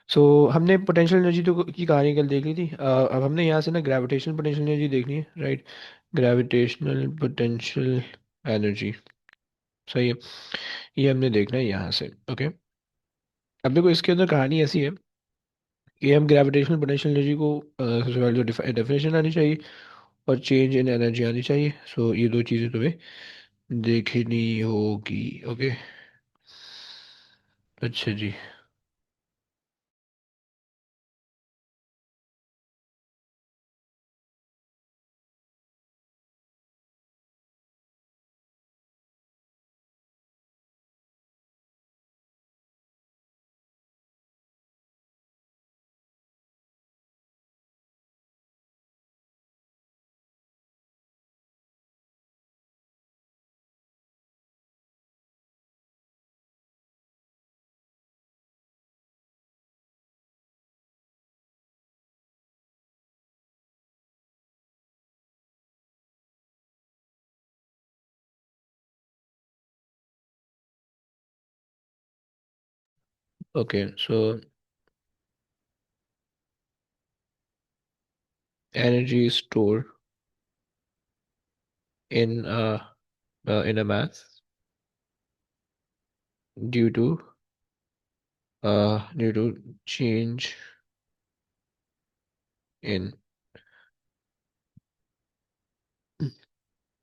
सो हमने potential energy तो की कहानी कल देख ली थी। अब हमने यहाँ से ना ग्रेविटेशनल पोटेंशियल एनर्जी देखनी है, राइट। ग्रेविटेशनल पोटेंशियल एनर्जी, सही है। ये हमने देखना है यहाँ से, ओके। अब देखो इसके अंदर कहानी ऐसी है कि हम ग्रेविटेशनल पोटेंशियल एनर्जी को सबसे पहले तो डेफिनेशन आनी चाहिए और चेंज इन एनर्जी आनी चाहिए। सो ये दो चीज़ें तुम्हें देखनी होगी, ओके। अच्छा जी। Okay, so energy store in in a mass due to change in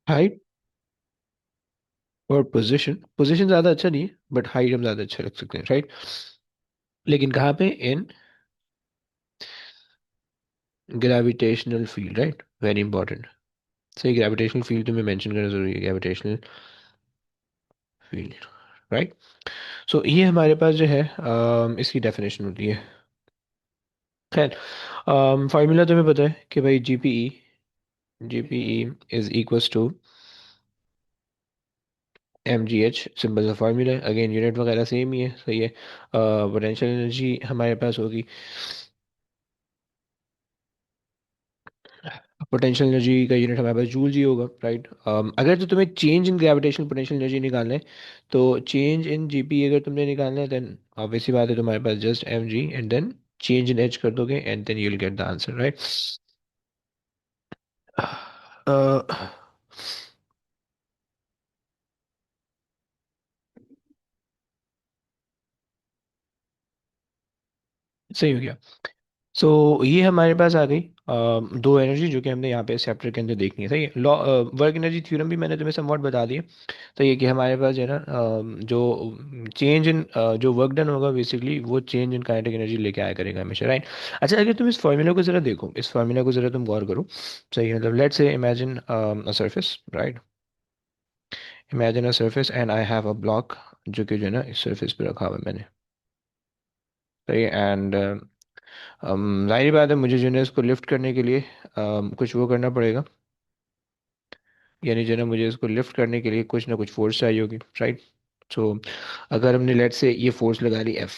height और पोजीशन। पोजीशन ज्यादा अच्छा नहीं है बट हाइट हम ज्यादा अच्छा रख सकते हैं, राइट। लेकिन कहाँ पे? In gravitational field, right, very important. सही, ग्रेविटेशनल फील्ड तुम्हें मेंशन करना जरूरी है, ग्रेविटेशनल फील्ड, राइट। सो ये हमारे पास जो है इसकी डेफिनेशन होती है। खैर, फार्मूला तुम्हें पता है कि भाई GPE is equals to mgh, simple सा फार्मूला है। अगेन यूनिट वगैरह सेम ही है, सही है। पोटेंशियल एनर्जी हमारे पास होगी, पोटेंशियल एनर्जी का यूनिट हमारे पास जूल जी होगा, राइट। अगर तो तुम्हें change in gravitational potential energy निकालना है तो चेंज इन जीपी अगर तुमने निकालना है देन ऑब्वियसली बात है तुम्हारे पास just M G and then change in H कर दोगे and then you will get the answer, right. सही हो गया। सो ये हमारे पास आ गई दो एनर्जी जो कि हमने यहाँ पे इस चैप्टर के अंदर देखनी है, सही है। लॉ वर्क एनर्जी थ्योरम भी मैंने तुम्हें समवॉट बता दिया। तो ये कि हमारे पास जो है ना जो चेंज इन जो वर्क डन होगा बेसिकली वो चेंज इन काइनेटिक एनर्जी लेके आया करेगा हमेशा, राइट। अच्छा, अगर तुम इस फॉर्मूला को जरा देखो, इस फॉर्मूला को जरा तुम गौर करो, सही है। मतलब let's say imagine a surface, right. Imagine a surface and I have a block जो कि जो है ना इस सरफेस पे रखा हुआ है मैंने, सही है। एंड जाहिर बात है मुझे जो है ना इसको लिफ्ट करने के लिए कुछ वो करना पड़ेगा, यानी जो है ना मुझे इसको लिफ्ट करने के लिए कुछ ना कुछ फोर्स चाहिए होगी, राइट। सो अगर हमने लेट से ये फोर्स लगा ली एफ,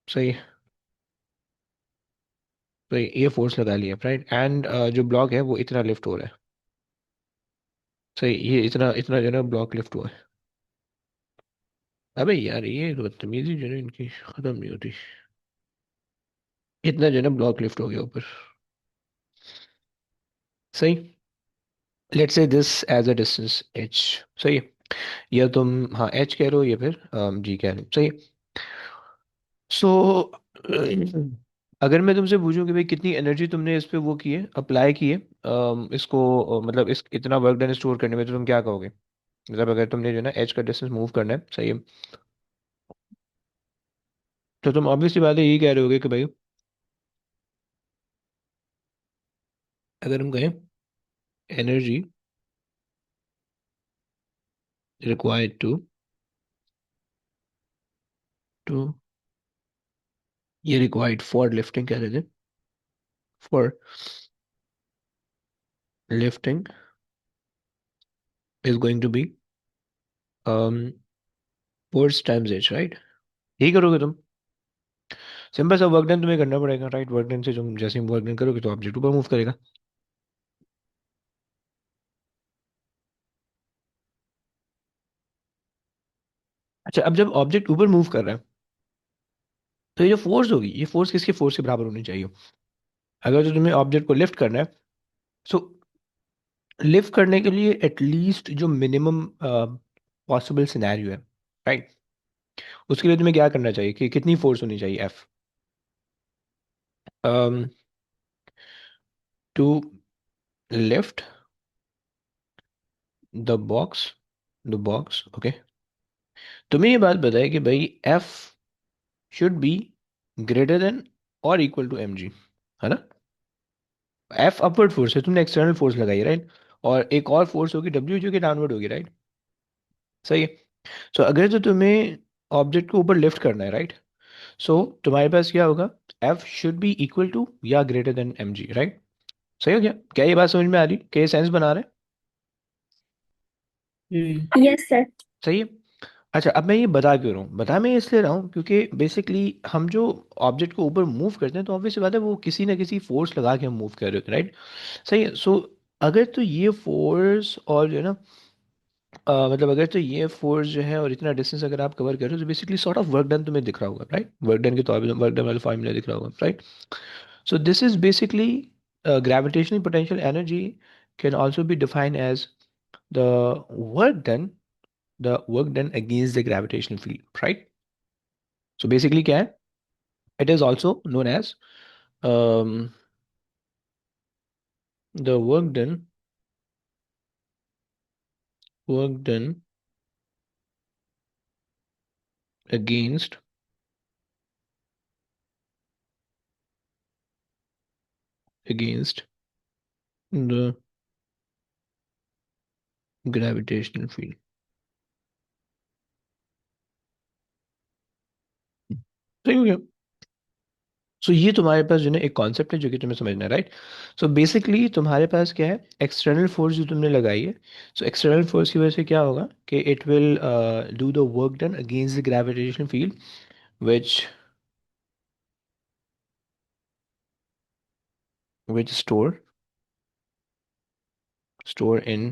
सही है। तो ये फोर्स लगा लिया, राइट। एंड जो ब्लॉक है वो इतना लिफ्ट हो रहा है, सही। ये इतना इतना जो है ना ब्लॉक लिफ्ट हुआ है। अबे यार ये बदतमीजी जो है ना इनकी खत्म नहीं होती। इतना जो है ना ब्लॉक लिफ्ट हो गया ऊपर, सही। Let's say this as a distance h, सही है। या तुम हाँ एच कह रहे हो या फिर जी कह रहे हो, सही। सो अगर मैं तुमसे पूछूं कि भाई कितनी एनर्जी तुमने इस पे वो की है, अप्लाई की है, इसको मतलब इस इतना वर्क डन स्टोर करने में, तो तुम क्या कहोगे? मतलब अगर तुमने जो है ना एच का डिस्टेंस मूव करना है, सही है, तो तुम ऑब्वियसली बात है यही कह रहे होगे कि भाई अगर हम कहें एनर्जी रिक्वायर्ड टू ये रिक्वायर्ड फॉर लिफ्टिंग कह रहे थे, for lifting is going to be force times h, right. यही करोगे तुम। सिंपल सा वर्क डन तुम्हें करना पड़ेगा, राइट। वर्क डन से तुम जैसे ही वर्क डन करोगे तो ऑब्जेक्ट ऊपर मूव करेगा। अच्छा, अब जब ऑब्जेक्ट ऊपर मूव कर रहा है तो ये जो फोर्स होगी, ये फोर्स किसके फोर्स के बराबर होनी चाहिए? अगर तो तुम्हें ऑब्जेक्ट को लिफ्ट करना है, सो लिफ्ट करने के लिए एटलीस्ट जो मिनिमम पॉसिबल सिनेरियो है, राइट, उसके लिए तुम्हें क्या करना चाहिए कि कितनी फोर्स होनी चाहिए? F two lift the box okay. तुम्हें ये बात बताए कि भाई F should be greater than और इक्वल टू एम जी, है ना? एफ अपवर्ड फोर्स है, तुमने एक्सटर्नल फोर्स लगाई, राइट, और एक और फोर्स होगी डब्ल्यू जो कि डाउनवर्ड होगी, राइट? सही है। सो अगर तो तुम्हें ऑब्जेक्ट को ऊपर लिफ्ट करना है, राइट, सो तुम्हारे पास क्या होगा? F should be equal to या greater than M G, right? सही हो गया? क्या ये बात समझ में आ रही? क्या ये सेंस बना रहा है? Yes sir. सही है। अच्छा, अब मैं ये बता क्यों रहा हूँ? बता मैं इसलिए रहा हूँ क्योंकि बेसिकली हम जो ऑब्जेक्ट को ऊपर मूव करते हैं तो ऑब्वियस बात है वो किसी ना किसी फोर्स लगा के हम मूव कर रहे होते हैं, राइट? सही है। सो अगर तो ये फोर्स और जो है ना, मतलब अगर तो ये फोर्स जो है और इतना डिस्टेंस अगर आप कवर कर रहे हो तो basically sort of work done तुम्हें दिख रहा होगा, राइट? वर्क डन के तौर पे वर्क डन वाला फॉर्मूला दिख रहा होगा, right? So this is basically gravitational potential energy can also be defined as the work done the work done against the gravitational field, right? So basically क्या है? It is also known as um, the work done against against the gravitational field. सही हो गया? So ये तुम्हारे पास जो है ना एक कॉन्सेप्ट है जो कि तुम्हें समझना है, राइट? सो बेसिकली तुम्हारे पास क्या है? एक्सटर्नल फोर्स जो तुमने लगाई है, सो एक्सटर्नल फोर्स की वजह से क्या होगा कि it will do the work done against the gravitational field which which store in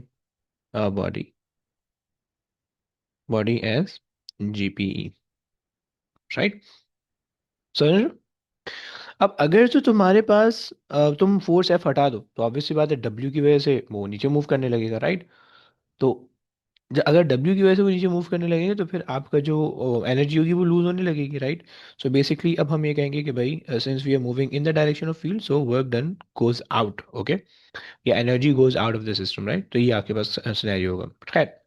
a body as GPE, right? समझ रहे हो? अब अगर तो तुम्हारे पास तुम फोर्स एफ हटा दो तो ऑब्वियस सी बात है डब्ल्यू की वजह से वो नीचे मूव करने लगेगा, राइट? तो अगर डब्ल्यू की वजह से वो नीचे मूव करने लगेंगे तो फिर आपका जो एनर्जी होगी वो लूज होने लगेगी, राइट? सो बेसिकली अब हम ये कहेंगे कि भाई since we are moving in the direction of field so work done goes out, okay, या energy goes out of the system, right? तो ये आपके पास सिनेरियो होगा, खैर।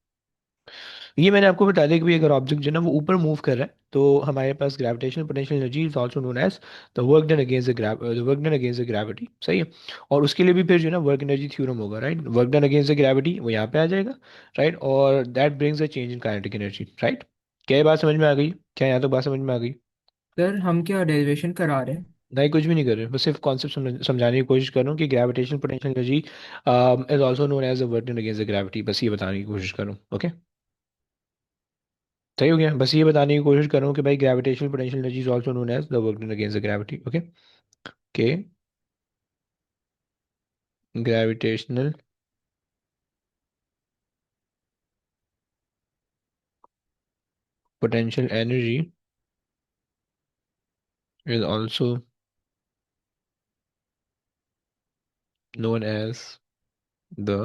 ये मैंने आपको बता दिया कि भाई अगर ऑब्जेक्ट जो है ना वो ऊपर मूव कर रहा है तो हमारे पास gravitational potential energy is also known as the work done against the work done against the gravity, सही है। और उसके लिए भी फिर जो है ना वर्क एनर्जी थ्योरम होगा, right? Work done against the gravity वो यहाँ पे आ जाएगा, राइट, और that brings a change in kinetic energy, right? क्या ये बात समझ में आ गई? क्या यहाँ तक बात समझ में आ गई? सर हम क्या डेरिवेशन करा रहे हैं? नहीं, कुछ भी नहीं कर रहे, बस सिर्फ कॉन्सेप्ट समझाने की कोशिश कर रहा हूँ कि gravitational potential energy is also known as the work done against the gravity, बस ये बताने की कोशिश कर रहा हूँ, ओके? सही हो गया? बस ये बताने की कोशिश कर रहा हूँ कि भाई gravitational potential energy is also known as the work done against the gravity, okay? के gravitational potential energy is also known as the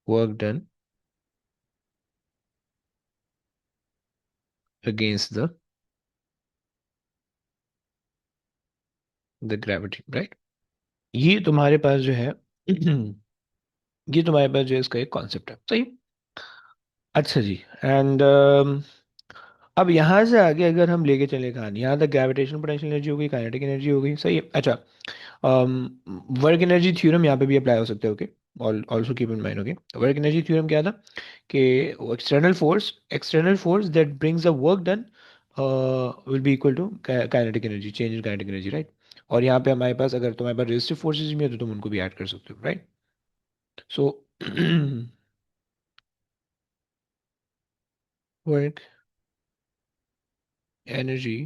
work done against the gravity, right? ये तुम्हारे पास जो है ये तुम्हारे पास जो है इसका एक कॉन्सेप्ट है, सही? अच्छा जी। एंड अब यहाँ से आगे अगर हम लेके चले कहानी, यहाँ तक ग्रेविटेशनल पोटेंशियल एनर्जी हो गई, काइनेटिक एनर्जी हो गई, सही है। अच्छा, वर्क एनर्जी थ्योरम यहाँ पे भी अप्लाई हो सकते हैं, okay? Also keep in mind, okay? Work energy theorem क्या था कि external force that brings the work done will be equal to kinetic energy, change in kinetic energy, right? और यहाँ पे हमारे पास अगर तुम्हारे पास रेजिस्टिव फोर्सेज भी है तो तुम उनको भी ऐड कर सकते हो, right? So work energy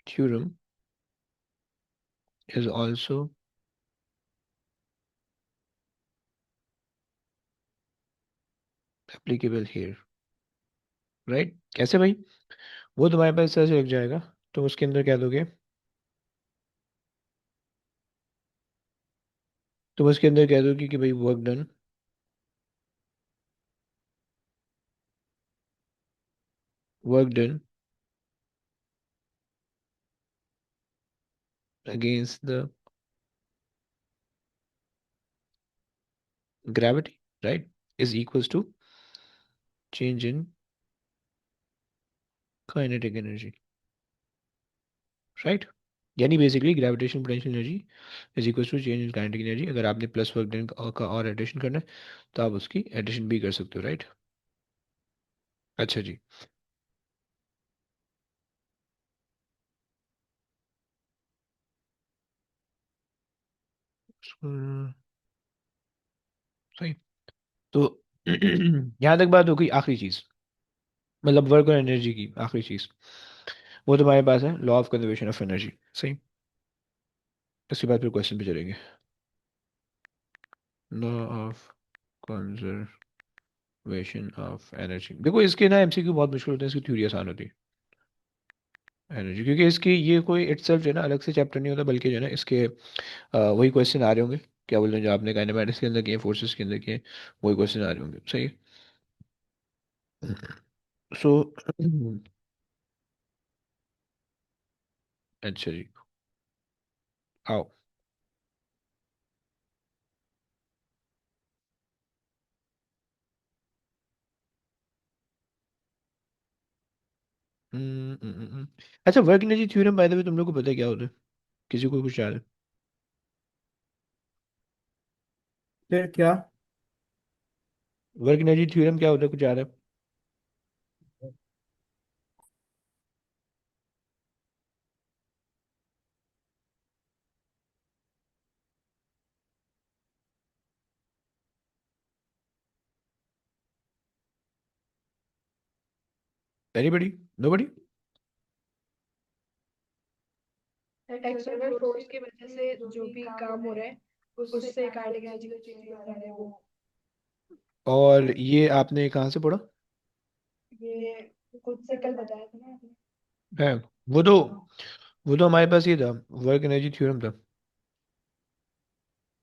theorem is also applicable here, right? कैसे भाई? वो तुम्हारे पास इस तरह से लग जाएगा, तो उसके अंदर क्या दोगे? तुम उसके अंदर कह दोगे कि भाई work done, work done against the gravity, right, is equals to change in kinetic energy, right? यानी basically gravitation potential energy is equals to change in kinetic energy. अगर आपने प्लस वर्क डन का और एडिशन करना है तो आप उसकी एडिशन भी कर सकते हो, राइट? अच्छा जी। सही। तो यहाँ तक बात हो गई। आखिरी चीज, मतलब वर्क और एनर्जी की आखिरी चीज, वो तुम्हारे पास है law of conservation of energy. सही। इसके बाद फिर क्वेश्चन पे चलेंगे। Law of conservation of energy, देखो इसके ना एमसीक्यू बहुत मुश्किल होते हैं, इसकी थ्योरी आसान होती है एनर्जी, क्योंकि इसकी ये कोई इटसेल्फ जो है ना अलग से चैप्टर नहीं होता, बल्कि जो है ना इसके वही क्वेश्चन आ रहे होंगे। क्या बोलते हैं, जो आपने काइनेमेटिक्स के अंदर किए, फोर्सेस के अंदर किए, वही क्वेश्चन आ रहे होंगे। सही। सो अच्छा जी, आओ। अच्छा, work energy theorem by the way तुम लोग को पता है क्या होता है? किसी को कुछ याद है? फिर क्या? वर्क एनर्जी थ्योरम क्या होता है, कुछ याद है? एनीबडी? नोबडी? एक्सटर्नल फोर्स की वजह से जो भी काम हो रहा है उससे काइनेटिक एनर्जी का चेंज हो रहा है वो। और ये आपने कहाँ से पढ़ा ये खुद से कल बताया था ना आपने। है? वो तो वो तो हमारे पास ये था, वर्क एनर्जी थ्योरम था।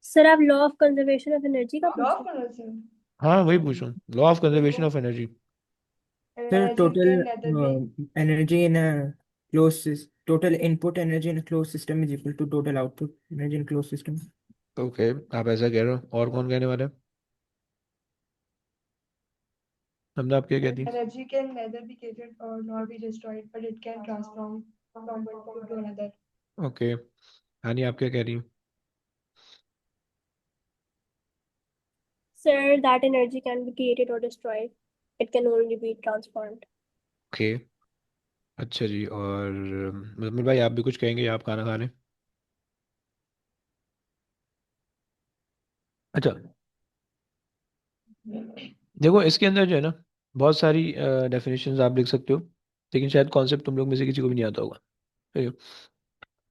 सर आप law of conservation of energy का लॉ पूछ ऑफ रहे कंजर्वेशन। हाँ वही पूछ रहा हूँ, law of conservation of energy. Sir energy total can nether B energy in close total input energy in a closed system is equal to total output energy in closed system. Okay, आप ऐसा कह रहे हो, और कौन कहने वाला है? हमने आप क्या कहती है? Energy can nether B created or nor be destroyed but it can transform from one form to another. Okay, हानी आप क्या कह रही हो? sir that energy can be created or destroyed, it can only be transformed. Okay, अच्छा जी। और मतलब भाई आप भी कुछ कहेंगे, आप खाना खा रहे हैं? अच्छा, देखो इसके अंदर जो है ना बहुत सारी डेफिनेशंस आप लिख सकते हो, लेकिन शायद कॉन्सेप्ट तुम लोग में से किसी को भी नहीं आता होगा।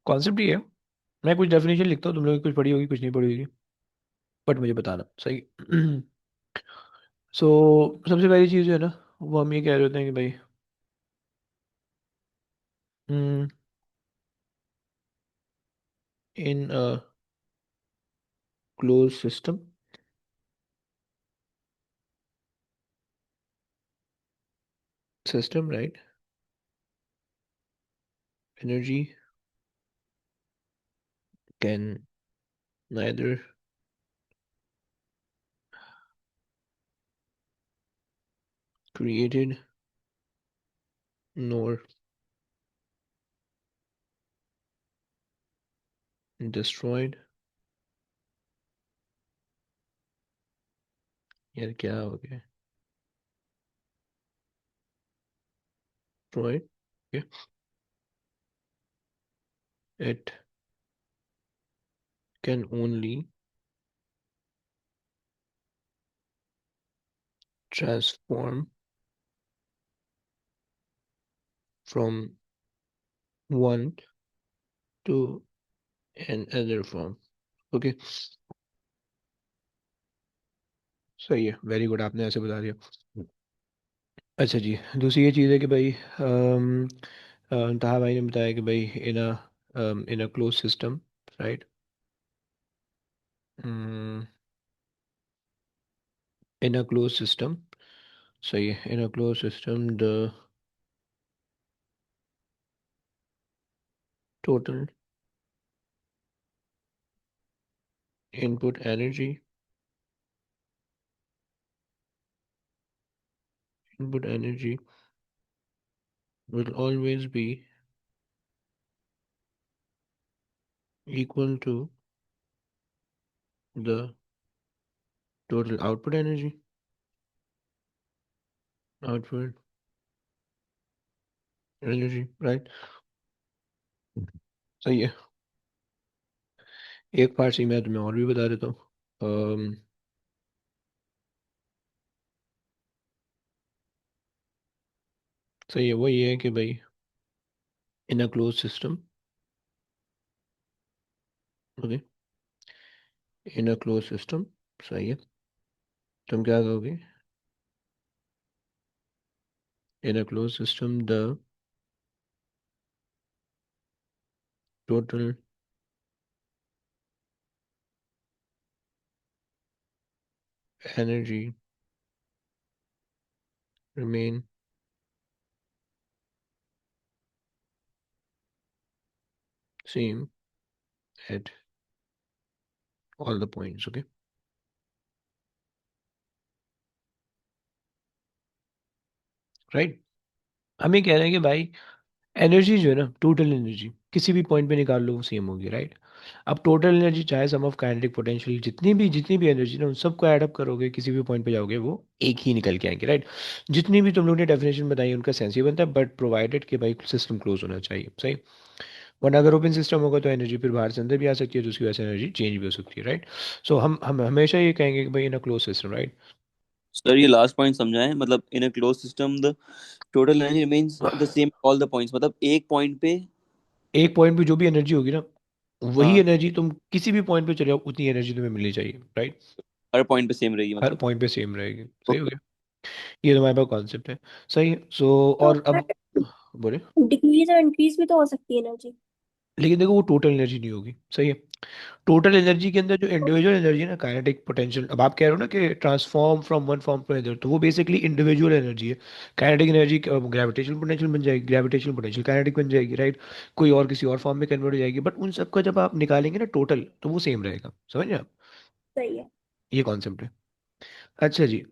कॉन्सेप्ट ये है, मैं कुछ डेफिनेशन लिखता हूँ, तुम लोग कुछ पढ़ी होगी कुछ नहीं पढ़ी होगी, बट मुझे बताना। सही। सो सबसे पहली चीज़ जो है ना, वो हम ये कह रहे होते हैं कि भाई in close system, right, energy can neither created nor destroyed। यार क्या हो गया? destroyed, okay? It can only transform from one to another form, okay? सही है, वेरी गुड, आपने ऐसे बता दिया। अच्छा जी, दूसरी ये चीज़ है कि भाई तहा भाई ने बताया कि भाई in a close system, right, in a close system, सही है, in a close system the total input energy, input energy will always be equal to the total output energy, right? सही है। एक पार्ट से मैं तुम्हें और भी बता देता हूँ। सही है, वो ये है कि भाई in a close system, okay, in a close system, सही है, तुम क्या कहोगे? In a close system the total energy remain same at all the points, okay, right. हम ये कह रहे हैं कि भाई एनर्जी जो है ना, टोटल एनर्जी किसी भी पॉइंट पे निकाल लो वो सेम होगी, राइट। अब टोटल एनर्जी चाहे सम ऑफ काइनेटिक पोटेंशियल, जितनी भी एनर्जी ना, उन सबको ऐड अप करोगे, किसी भी पॉइंट पे जाओगे वो एक ही निकल के आएंगे, राइट। जितनी भी तुम लोगों ने डेफिनेशन बताई उनका सेंस ही बनता है, बट प्रोवाइडेड कि भाई सिस्टम क्लोज होना चाहिए, सही। वरना अगर ओपन सिस्टम होगा तो एनर्जी फिर बाहर से अंदर भी आ सकती है, तो उसकी वजह से एनर्जी चेंज भी हो सकती है, राइट। सो हम हमेशा ये कहेंगे कि भाई in a close system, right. Sir ये लास्ट पॉइंट समझाएं, मतलब in a close system the total energy remains the same all the points, मतलब एक पॉइंट पे। एक पॉइंट पे जो भी एनर्जी होगी ना, वही हाँ, एनर्जी तुम किसी भी पॉइंट पे चले जाओ, उतनी एनर्जी तुम्हें मिलनी चाहिए, राइट। हर पॉइंट पे सेम रहेगी हर मतलब। पॉइंट पे सेम रहेगी, सही हो ओके। गया। ये तुम्हारे पास कॉन्सेप्ट है, सही है। सो तो और अब बोले, डिक्रीज और इंक्रीज भी तो हो सकती है एनर्जी। लेकिन देखो वो टोटल एनर्जी नहीं होगी, सही है। टोटल एनर्जी के अंदर जो इंडिविजुअल एनर्जी है ना, काइनेटिक पोटेंशियल, अब आप कह रहे हो ना कि transform from one form to other, तो वो बेसिकली इंडिविजुअल एनर्जी है। काइनेटिक एनर्जी ग्रेविटेशनल पोटेंशियल बन जाएगी, ग्रेविटेशनल पोटेंशियल काइनेटिक बन जाएगी, राइट। कोई और किसी और फॉर्म में कन्वर्ट हो जाएगी, बट उन सबका जब आप निकालेंगे ना टोटल, तो वो सेम रहेगा, समझ रहे आप? सही है। ये कॉन्सेप्ट है। अच्छा जी,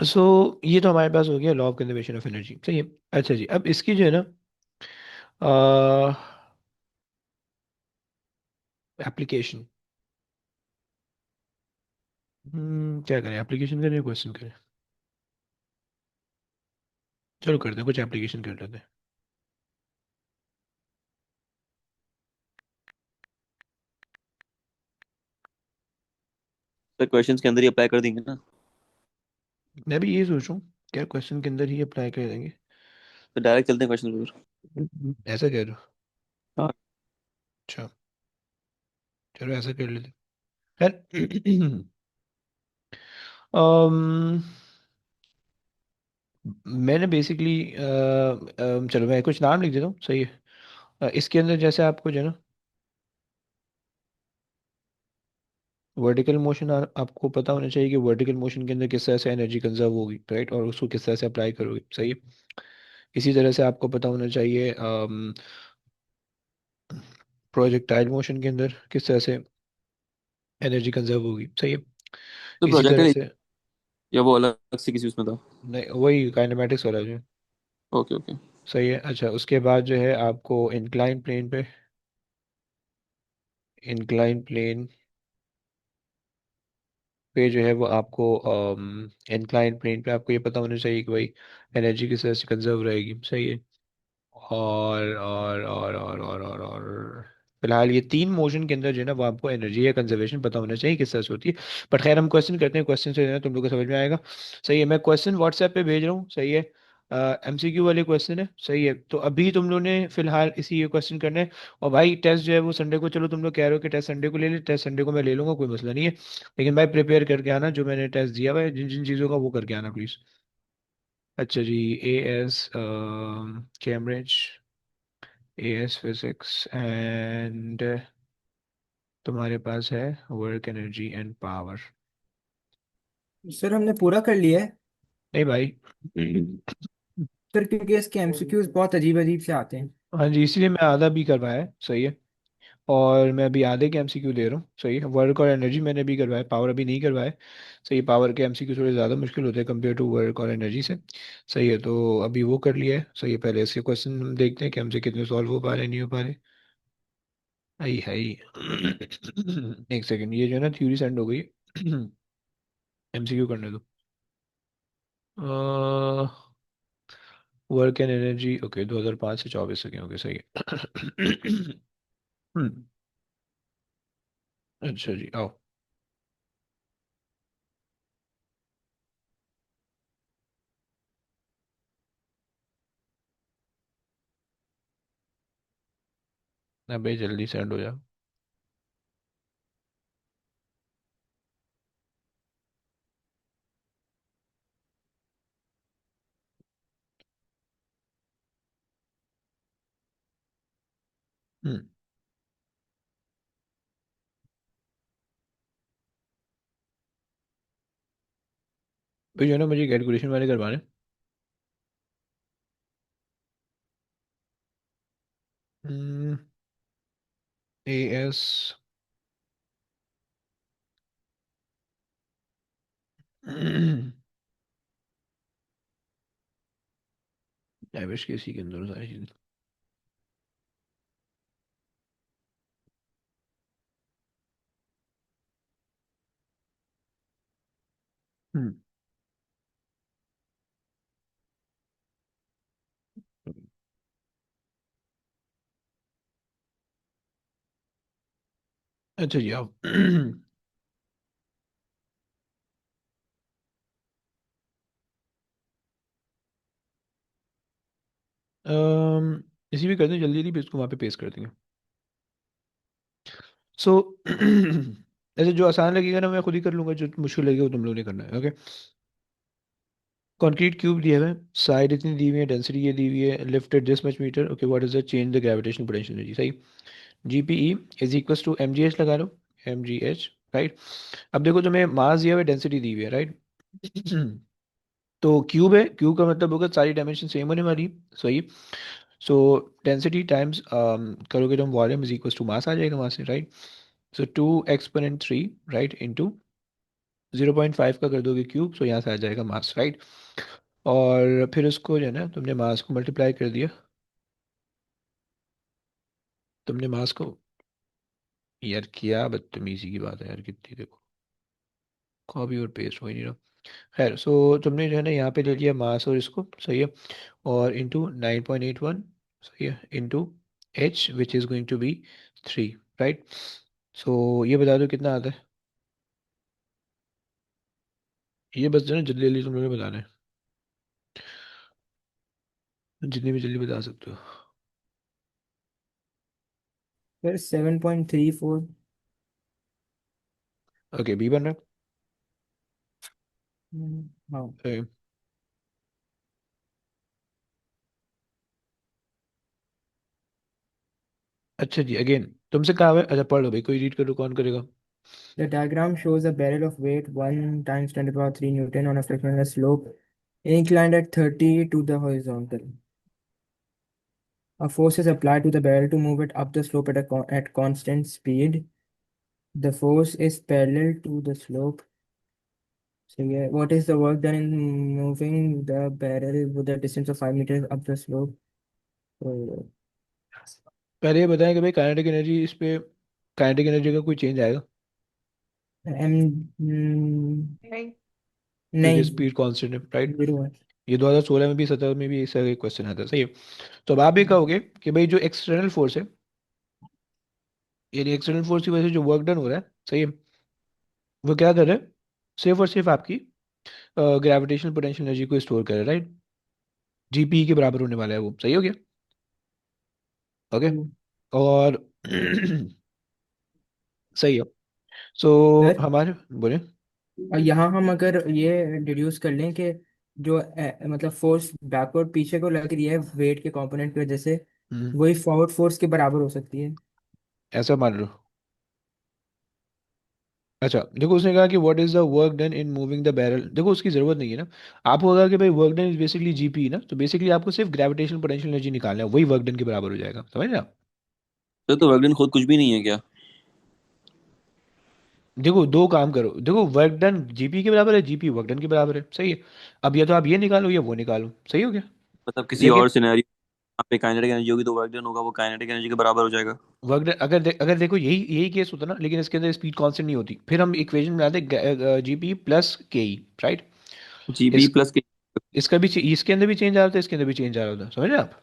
सो ये तो हमारे पास हो गया law of conservation of energy, सही है। अच्छा जी, अब इसकी जो है ना एप्लीकेशन, क्या करें, एप्लीकेशन करें, क्वेश्चन करें? चलो करते हैं, कुछ एप्लीकेशन कर लेते हैं। सर क्वेश्चंस के अंदर ही अप्लाई कर देंगे ना? मैं भी यही सोच रहा हूँ, क्या क्वेश्चन के अंदर ही अप्लाई कर देंगे। तो डायरेक्ट चलते हैं क्वेश्चन पर। ऐसा कह रहे हो? हाँ। अच्छा, चलो ऐसा कर लेते हैं। खैर अम, मैंने बेसिकली चलो मैं कुछ नाम लिख देता हूँ, सही है। इसके अंदर जैसे आपको जो है ना वर्टिकल मोशन, आपको पता होना चाहिए कि वर्टिकल मोशन के अंदर किस तरह से एनर्जी कंजर्व होगी, राइट, और उसको किस तरह से अप्लाई करोगे, सही है। इसी तरह से आपको पता होना चाहिए प्रोजेक्टाइल मोशन के अंदर किस तरह से एनर्जी कंजर्व होगी, सही है। तो इसी तरह प्रोजेक्टाइल से या वो अलग से किसी उसमें था? नहीं, वही काइनेमेटिक्स वाला जो है, ओके ओके। सही है। अच्छा, उसके बाद जो है आपको इंक्लाइन प्लेन पे, इंक्लाइन प्लेन पे जो है वो आपको इंक्लाइन प्लेन पे आपको ये पता होना चाहिए कि भाई एनर्जी किस तरह से कंजर्व रहेगी, सही है। और फिलहाल ये तीन मोशन के अंदर जो है ना वो आपको एनर्जी या कंजर्वेशन पता होना चाहिए किस तरह से होती है। बट खैर हम क्वेश्चन करते हैं, क्वेश्चन से जो है ना तुम लोग को समझ में आएगा, सही है। मैं क्वेश्चन व्हाट्सएप पे भेज रहा हूँ, सही है। एमसीक्यू वाले क्वेश्चन है, सही है। तो अभी तुम लोगों ने फिलहाल इसी ये क्वेश्चन करने हैं। और भाई टेस्ट जो है वो संडे को, चलो तुम लोग कह रहे हो कि टेस्ट संडे को ले ले, टेस्ट संडे को मैं ले लूंगा, कोई मसला नहीं है। लेकिन भाई प्रिपेयर करके आना, जो मैंने टेस्ट दिया हुआ है जिन जिन चीज़ों का, वो करके आना प्लीज़। अच्छा जी। A S Cambridge, A S physics and तुम्हारे पास है work energy and power. Sir हमने पूरा कर लिया है नहीं भाई। सर, क्योंकि इसके एमसीक्यूज बहुत अजीब अजीब से आते हैं। हाँ जी, इसीलिए मैं आधा भी करवाया है, सही है। और मैं अभी आधे के एमसीक्यू दे रहा हूँ, सही है। वर्क और एनर्जी मैंने भी करवाया, पावर अभी नहीं करवाया। सही है, पावर के एमसीक्यू थोड़े ज़्यादा मुश्किल होते हैं कंपेयर टू वर्क और एनर्जी से। सही है, तो अभी वो कर लिया है, सही है। पहले इसके क्वेश्चन हम देखते हैं कि हमसे कितने सॉल्व हो पा रहे हैं, नहीं हो पा रहे। आई हाई। एक सेकंड, ये जो है ना थ्योरी सेंड हो गई। एमसीक्यू करने दो। वर्क एंड एनर्जी, ओके, 2005 से 24 तक ओके, सही है। अच्छा जी, आओ। अबे जल्दी सेंड हो जा। हम्म। भाई जो है ना, मुझे कैलकुलेशन वाले करवाने। A S. एवरेज के सी के अंदर सारी चीजें। हम्म। अच्छा जी, आओ। इसी भी करते हैं, जल्दी जल्दी भी इसको वहाँ पे पेस्ट कर देंगे। सो ऐसे जो आसान लगेगा ना मैं खुद ही कर लूंगा, जो मुश्किल लगेगा वो तुम लोगों ने करना है, ओके। कंक्रीट क्यूब दिया हुआ है, साइड इतनी दी हुई है, डेंसिटी ये दी हुई है, lifted this much metre, okay, what is the change the gravitational potential energy, सही। GPE is equals to M G H लगा लो, एम जी एच, राइट। अब देखो तुम्हें मास दिया हुआ है, डेंसिटी दी हुई है, राइट। तो क्यूब है, क्यूब का मतलब होगा सारी डायमेंशन सेम होने वाली, सही। सो डेंसिटी टाइम्स करोगे तो volume is equal to mass आ जाएगा वहाँ से, right. So 2 exponent 3, right, into 0.5 का कर दोगे क्यूब, सो यहाँ से आ जाएगा मास, राइट। और फिर उसको जो है ना, तुमने मास को मल्टीप्लाई कर दिया। तुमने मास को, यार क्या बदतमीजी की बात है यार, कितनी देखो, कॉपी और पेस्ट हो ही नहीं रहा। खैर, सो तुमने जो है ना यहाँ पे ले लिया मास और इसको, सही है। और इंटू 9.81, सही है, into H which is going to be 3, right. So ये बता दो कितना आता है। ये बस जो है ना जल्दी जल्दी तुम लोगों ने बताना है, जितनी भी जल्दी बता सकते हो। सर 7.34। ओके, बी बन रहा हाँ। है। अच्छा जी, अगेन तुमसे कहा हुआ है, अच्छा पढ़ लो भाई, कोई रीड करो, कौन करेगा। The diagram shows a barrel of weight 1 times 10 to the power 3 Newton on a fractional slope inclined at 30 to the horizontal. A force is applied to the barrel to move it up the slope at constant speed. The force is parallel to the slope. So yeah, what is the work done in moving the barrel with a distance of 5 meters up the slope? So, पहले ये बताएं कि भाई kinetic energy इस पे, kinetic energy का कोई change आएगा, नहीं। क्योंकि नहीं, स्पीड कांस्टेंट है, राइट। 0 है। ये 2016 में भी, 17 में भी ऐसा एक क्वेश्चन आता है, सही है। तो अब आप ये कहोगे कि भाई जो एक्सटर्नल फोर्स है, यानी एक्सटर्नल फोर्स की वजह से जो वर्क डन हो रहा है, सही है, वो क्या कर रहा है, सिर्फ और सिर्फ आपकी ग्रेविटेशनल पोटेंशियल एनर्जी को स्टोर कर रहा है, राइट। जीपी के बराबर होने वाला है वो, सही हो गया। ओके। हम्म। और सही है। सो सर, हमारे, बोले। यहाँ हम अगर ये डिड्यूस कर लें कि जो मतलब फोर्स बैकवर्ड पीछे को लग रही है वेट के कंपोनेंट की वजह से, हम्म, वही फॉरवर्ड फोर्स के बराबर हो सकती है। ऐसा मान लो। अच्छा देखो, उसने कहा कि what is the work done in moving the barrel. देखो उसकी जरूरत नहीं है ना। आपको होगा कि भाई work done is basically GP ना, तो बेसिकली आपको सिर्फ ग्रेविटेशनल पोटेंशियल एनर्जी निकालना है, वही वर्क डन के बराबर हो जाएगा, समझ रहे आप। तो वर्क डन खुद कुछ भी नहीं है क्या? देखो दो काम करो, देखो वर्क डन जीपी के बराबर है, जीपी वर्क डन के बराबर है, सही है। अब या तो आप ये निकालो या वो निकालो, सही हो गया। मतलब किसी लेकिन और सिनेरियो पे काइनेटिक एनर्जी होगी तो वर्क डन होगा वो काइनेटिक एनर्जी के बराबर हो जाएगा। वर्क डन अगर देखो यही यही केस होता ना, लेकिन इसके अंदर स्पीड कांस्टेंट नहीं होती, फिर हम इक्वेशन बनाते जीपी प्लस के ई, राइट। जी बी इस प्लस के। इसका भी इसके अंदर भी चेंज आ रहा था, इसके अंदर भी चेंज आ रहा था, समझ रहे आप।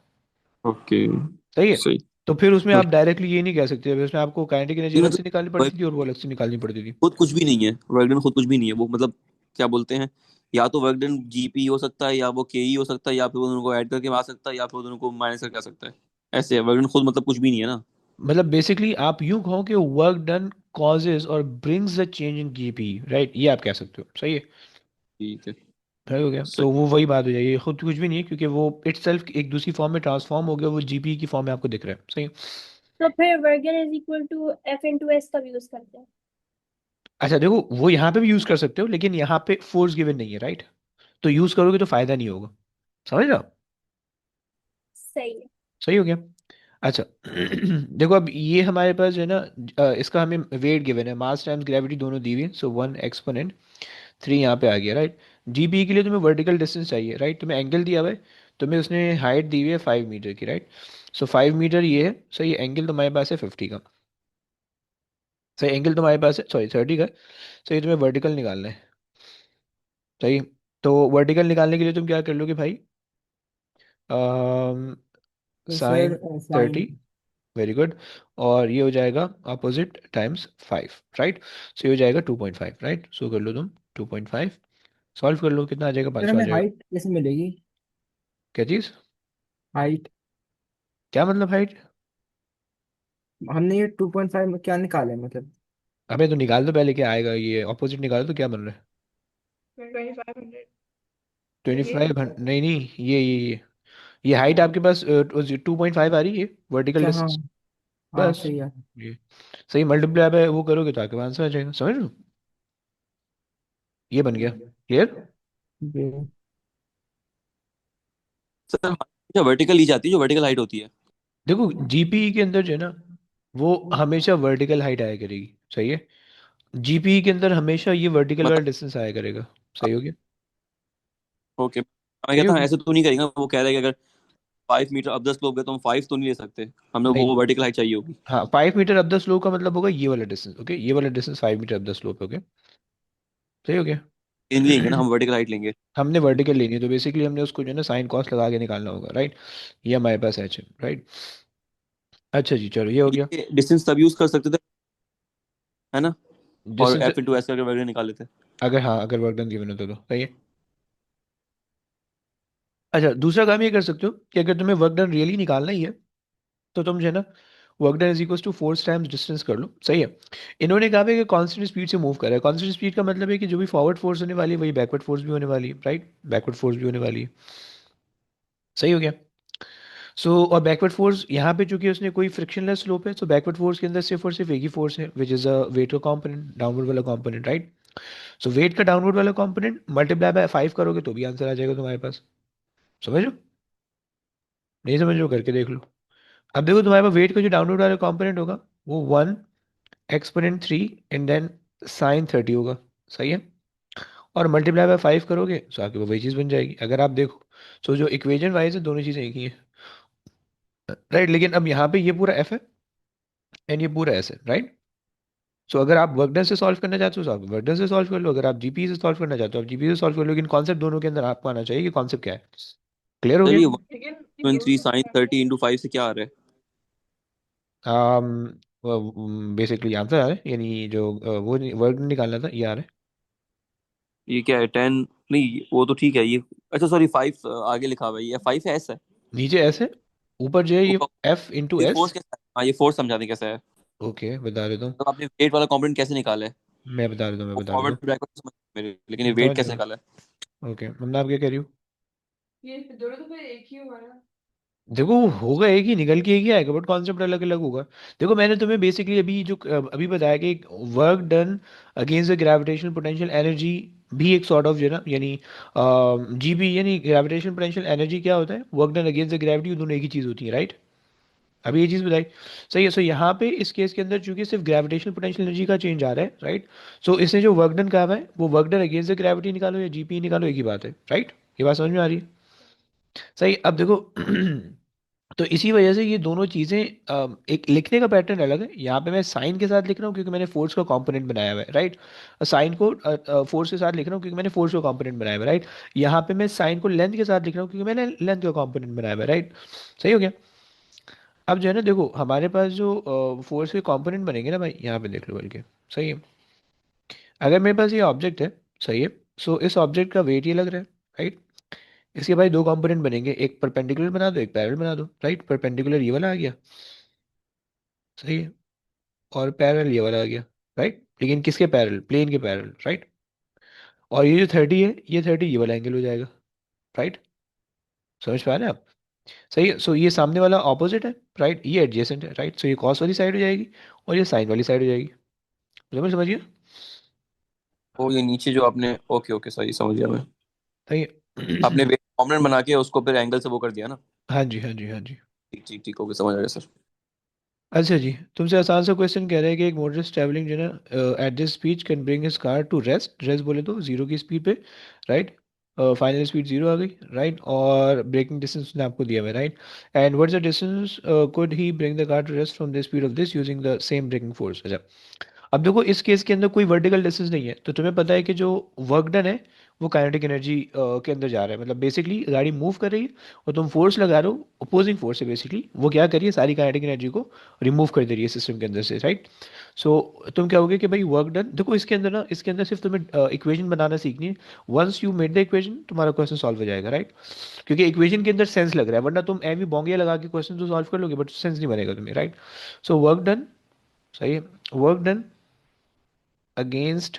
ओके। सही है। सही। तो फिर उसमें आप मतलब डायरेक्टली ये नहीं कह सकते, अभी उसमें आपको काइनेटिक एनर्जी नहीं, अलग मतलब से निकालनी वर्क पड़ती थी और वो अलग से निकालनी पड़ती थी। खुद कुछ भी नहीं है, वर्क डन खुद कुछ भी नहीं है वो, मतलब क्या बोलते हैं, या तो वर्क डन जीपी हो सकता है या वो के हो सकता है या फिर वो दोनों को ऐड करके आ सकता है या फिर वो दोनों को माइनस करके आ सकता है। ऐसे है वर्क डन खुद मतलब कुछ भी नहीं है ना। मतलब बेसिकली आप यूं कहो कि वर्क डन कॉजेज और brings the change in GP, right, ये आप कह सकते हो, सही है। ठीक है। सही हो गया, सही। तो वो वही बात हो जाएगी, ये खुद कुछ भी नहीं है, क्योंकि वो इट सेल्फ एक दूसरी फॉर्म में ट्रांसफॉर्म हो गया, वो जीपी की फॉर्म में आपको दिख रहा है, सही है। तो फिर work done is equal to F into S का यूज करते हैं। अच्छा देखो, वो यहाँ पे भी यूज कर सकते हो, लेकिन यहाँ पे फोर्स गिवन नहीं है, राइट। तो यूज करोगे तो फायदा नहीं होगा, समझ रहे हो। सही है। सही हो गया। अच्छा देखो अब ये हमारे पास है ना, इसका हमें वेट गिवन है, मास टाइम्स ग्रेविटी दोनों दी हुई है, सो 1 एक्सपोनेंट 3 यहाँ पे आ गया, राइट। जीपी के लिए तुम्हें वर्टिकल डिस्टेंस चाहिए, राइट, तुम्हें एंगल दिया हुआ है, तुम्हें उसने हाइट दी हुई है 5 मीटर की, राइट। सो 5 मीटर ये है, सही, एंगल तुम्हारे पास है 50 का। सही, एंगल तुम्हारे पास है, सॉरी 30 का। सही, तुम्हें वर्टिकल निकालना है, सही। तो वर्टिकल निकालने के लिए तुम क्या कर लोगे भाई, तो sine sir sine. 30, very good. और ये हो जाएगा अपोजिट टाइम्स 5, राइट। सो ये हो जाएगा 2.5, राइट, सो कर लो तुम 2.5, सॉल्व कर लो, कितना आ जाएगा, सर 500 आ हमें जाएगा। हाइट कैसे मिलेगी? क्या चीज़, हाइट। क्या मतलब हाइट। हमने ये 2.5 में क्या निकाला है मतलब? अबे तो निकाल दो पहले, क्या आएगा, ये ऑपोजिट निकालो तो क्या बन रहा है। 2500। 25, ये नहीं नहीं, ये हाइट आपके पास 2.5 आ रही है, वर्टिकल अच्छा, हाँ। डिस्टेंस। हाँ बस सही है। ये सही, मल्टीप्लाई पे वो करोगे तो आपके आंसर आ जाएगा, समझ लो, ये बन गया, क्लियर। ये सर वर्टिकल ली जाती है जो वर्टिकल हाइट होती है। देखो जीपीई के अंदर जो है ना, वो हमेशा वर्टिकल हाइट आया करेगी, सही है। जीपीई के अंदर हमेशा ये वर्टिकल वाला मतलब डिस्टेंस आया करेगा, सही हो गया। ओके, मैं सही हो कहता हूँ गया। ऐसे तो नहीं करेंगे, वो कह रहे हैं कि अगर 5 मीटर अप द स्लोप गए तो हम 5 तो नहीं ले सकते, हमें नहीं, वो वर्टिकल हाइट चाहिए होगी। हाँ 5 मीटर अप द स्लोप का मतलब होगा ये वाला डिस्टेंस, ओके, ये वाला distance 5 metre up the slope, okay, सही हो गया। इन लेंगे ना हम वर्टिकल हाइट लेंगे। हमने वर्टिकल लेनी है, तो बेसिकली हमने उसको जो है ना साइन कॉस लगा के निकालना होगा, राइट। ये हमारे पास एच है, राइट। अच्छा जी, चलो ये हो गया। ये डिस्टेंस तब यूज कर सकते थे, है ना, और डिस्टेंस, एफ इंटू एस करके वर्ग निकाल लेते। अगर हाँ, अगर वर्क डन गिवन होता तो सही है। अच्छा दूसरा काम ये कर सकते हो कि अगर तुम्हें वर्क डन रियली निकालना ही है, तो तुम जो है ना work done is equal to force times distance कर लो, सही है। इन्होंने कहा है कि कांस्टेंट स्पीड से मूव कर रहा है, कांस्टेंट स्पीड का मतलब है कि जो भी फॉरवर्ड फोर्स होने वाली है वही बैकवर्ड फोर्स भी होने वाली है, राइट, बैकवर्ड फोर्स भी होने वाली है, सही हो गया। सो और बैकवर्ड फोर्स यहाँ पे चूंकि उसने कोई फ्रिक्शनलेस स्लोप है, सो बैकवर्ड फोर्स के अंदर सिर्फ और सिर्फ एक ही फोर्स है, विच इज अ वेट का कॉम्पोनेंट, डाउनवर्ड वाला कॉम्पोनेंट, राइट। सो वेट का डाउनवर्ड वाला कॉम्पोनेंट मल्टीप्लाई बाय 5 करोगे तो भी आंसर आ जाएगा तुम्हारे पास, समझ लो। नहीं समझ लो, करके देख लो। अब देखो तुम्हारे पास वेट का जो डाउनवर्ड वाला कॉम्पोनेंट होगा, वो 1 एक्सपोनेंट 3 एंड देन साइन 30 होगा, सही है। और मल्टीप्लाई बाय 5 करोगे तो आपके पास वही चीज़ बन जाएगी, अगर आप देखो। सो जो इक्वेशन वाइज है दोनों चीज़ें एक ही है, राइट, लेकिन अब यहाँ पे ये पूरा एफ है एंड ये पूरा एस है, राइट। सो अगर आप वर्कडन से सॉल्व करना चाहते हो तो आप वर्कडन से सॉल्व कर लो, अगर आप जीपी से सॉल्व करना चाहते हो आप जीपी से सॉल्व कर लो, लेकिन कॉन्सेप्ट दोनों के अंदर आपको आना चाहिए कि कॉन्सेप्ट क्या है, क्लियर हो सर गया। ये लेकिन 1.3 साइन 30 इंटू 5 से क्या आ रहा है? बेसिकली आंसर आ रहा है, यानी जो वो वर्ड निकालना था ये आ रहा है। ये क्या है 10 नहीं वो तो ठीक है ये। अच्छा सॉरी 5 आगे लिखा हुआ है, ये 5 है, एस है। नीचे एस है, ऊपर जो है ये ऊपर एफ इंटू ये एस। फोर्स कैसा है, हाँ ये फोर्स समझा दें कैसा है। ओके, बता देता हूँ। तो आपने वेट वाला कंपोनेंट कैसे निकाला है? मैं बता देता हूँ, मैं वो बता देता फॉरवर्ड हूँ। बैकवर्ड समझ मेरे, लेकिन ये वेट समझ कैसे गया। निकाला है? ओके, मतलब आप क्या कह रही हो? ये दोनों तो फिर एक ही हुआ ना। देखो वो होगा एक ही, निकल के एक ही आएगा, बट कॉन्सेप्ट अलग अलग होगा। देखो मैंने तुम्हें बेसिकली अभी जो अभी बताया कि work done against the gravitational potential energy भी एक सॉर्ट ऑफ जो है ना, यानी जीबी यानी ग्रेविटेशनल पोटेंशियल एनर्जी क्या होता है, work done against the gravity, दोनों एक ही चीज़ होती है, राइट? अभी ये चीज़ बताई। सही है। सो यहाँ पे इस केस के अंदर चूंकि सिर्फ ग्रेविटेशनल पोटेंशियल एनर्जी का चेंज आ रहा है, राइट? सो इसने जो वर्क डन कहा हुआ है वो work done against the gravity निकालो या जीपी निकालो, एक ही बात है, राइट? ये बात समझ में आ रही है? सही। अब देखो तो इसी वजह से ये दोनों चीज़ें एक लिखने का पैटर्न अलग है। यहाँ पे मैं साइन के साथ लिख रहा हूँ क्योंकि मैंने फोर्स का कंपोनेंट बनाया हुआ है, राइट? साइन को फोर्स के साथ लिख रहा हूँ क्योंकि मैंने फोर्स का कंपोनेंट बनाया हुआ है, राइट? यहाँ पे मैं साइन को लेंथ के साथ लिख रहा हूँ क्योंकि मैंने लेंथ का कंपोनेंट बनाया हुआ है, राइट? सही हो गया। अब जो है ना देखो हमारे पास जो फोर्स के कंपोनेंट बनेंगे ना भाई, यहाँ पे देख लो बल्कि। सही है। अगर मेरे पास ये ऑब्जेक्ट है, सही है, सो इस ऑब्जेक्ट का वेट ये लग रहा है, राइट? इसके भाई दो कंपोनेंट बनेंगे, एक परपेंडिकुलर बना दो, एक पैरेलल बना दो, राइट? परपेंडिकुलर ये वाला आ गया, सही है, और पैरेलल ये वाला आ गया, राइट? लेकिन किसके पैरेलल? प्लेन के पैरेलल, राइट? और ये जो 30 है, ये 30 ये वाला एंगल हो जाएगा, राइट? समझ पा रहे हैं आप? सही है। सो ये सामने वाला ऑपोजिट है, राइट? ये एडजेसेंट है, राइट? सो ये कॉस वाली साइड हो जाएगी और ये साइन वाली साइड हो जाएगी। समझिए। वो ये नीचे जो आपने, ओके ओके सही समझ गया मैं। सही है। आपने वेट कंपोनेंट बना के उसको फिर एंगल से वो कर दिया ना। हाँ जी, हाँ जी, हाँ जी। ठीक ठीक ठीक, ओके समझ आ गया सर। अच्छा जी, तुमसे आसान सा क्वेश्चन कह रहा है कि एक मोटरिस्ट ट्रैवलिंग जो है ना at this speed can bring his car to rest, rest बोले तो जीरो की स्पीड पे, राइट? फाइनल स्पीड जीरो आ गई, राइट? और ब्रेकिंग डिस्टेंस ने आपको दिया हुआ है, right? And what's the distance could he bring the car to rest from the speed of this using the same braking force. अच्छा, अब देखो इस केस के अंदर कोई वर्टिकल डिस्टेंस नहीं है, तो तुम्हें पता है कि जो वर्क डन है वो काइनेटिक एनर्जी के अंदर जा रहा है, मतलब बेसिकली गाड़ी मूव कर रही है और तुम फोर्स लगा रहे हो, अपोजिंग फोर्स है बेसिकली, वो क्या कर रही है, सारी काइनेटिक एनर्जी को रिमूव कर दे रही है सिस्टम के अंदर से, राइट? सो तुम क्या होगे कि भाई वर्क डन, देखो इसके अंदर ना, इसके अंदर सिर्फ तुम्हें इक्वेशन बनाना सीखनी है। Once you made the equation तुम्हारा क्वेश्चन सॉल्व हो जाएगा, राइट? क्योंकि इक्वेशन के अंदर सेंस लग रहा है, वरना तुम एम ही बोंगे लगा के क्वेश्चन तो सॉल्व कर लोगे बट सेंस नहीं बनेगा तुम्हें, राइट? सो वर्क डन, सही है, work done against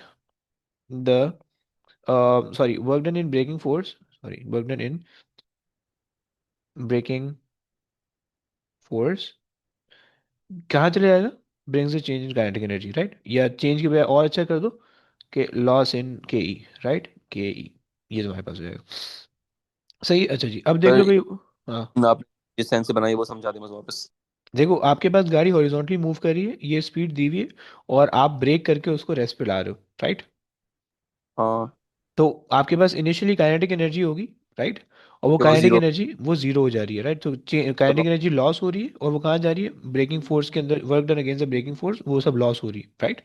the sorry, work done in braking force, sorry, work done in braking force कहाँ चले जाएगा? brings a change in kinetic energy, right? या चेंज के बजाय और अच्छा कर दो कि लॉस इन के ई, राइट? के ई, ये तुम्हारे पास हो जाएगा। सही। अच्छा जी, अब देख लो सर भाई। हाँ, आपने जिस सेंस से बनाई वो समझा दें बस वापस। देखो आपके पास गाड़ी हॉरिजॉन्टली मूव कर रही है, ये स्पीड दी हुई है, और आप ब्रेक करके उसको रेस्ट पे ला रहे हो, राइट? हाँ तो आपके पास इनिशियली काइनेटिक एनर्जी होगी, राइट? और वो ओके, वो काइनेटिक जीरो। एनर्जी वो जीरो हो जा रही है, राइट? तो काइनेटिक एनर्जी लॉस हो रही है और वो कहाँ जा रही है? ब्रेकिंग फोर्स के अंदर, work done against the braking force, वो सब लॉस हो रही है, राइट?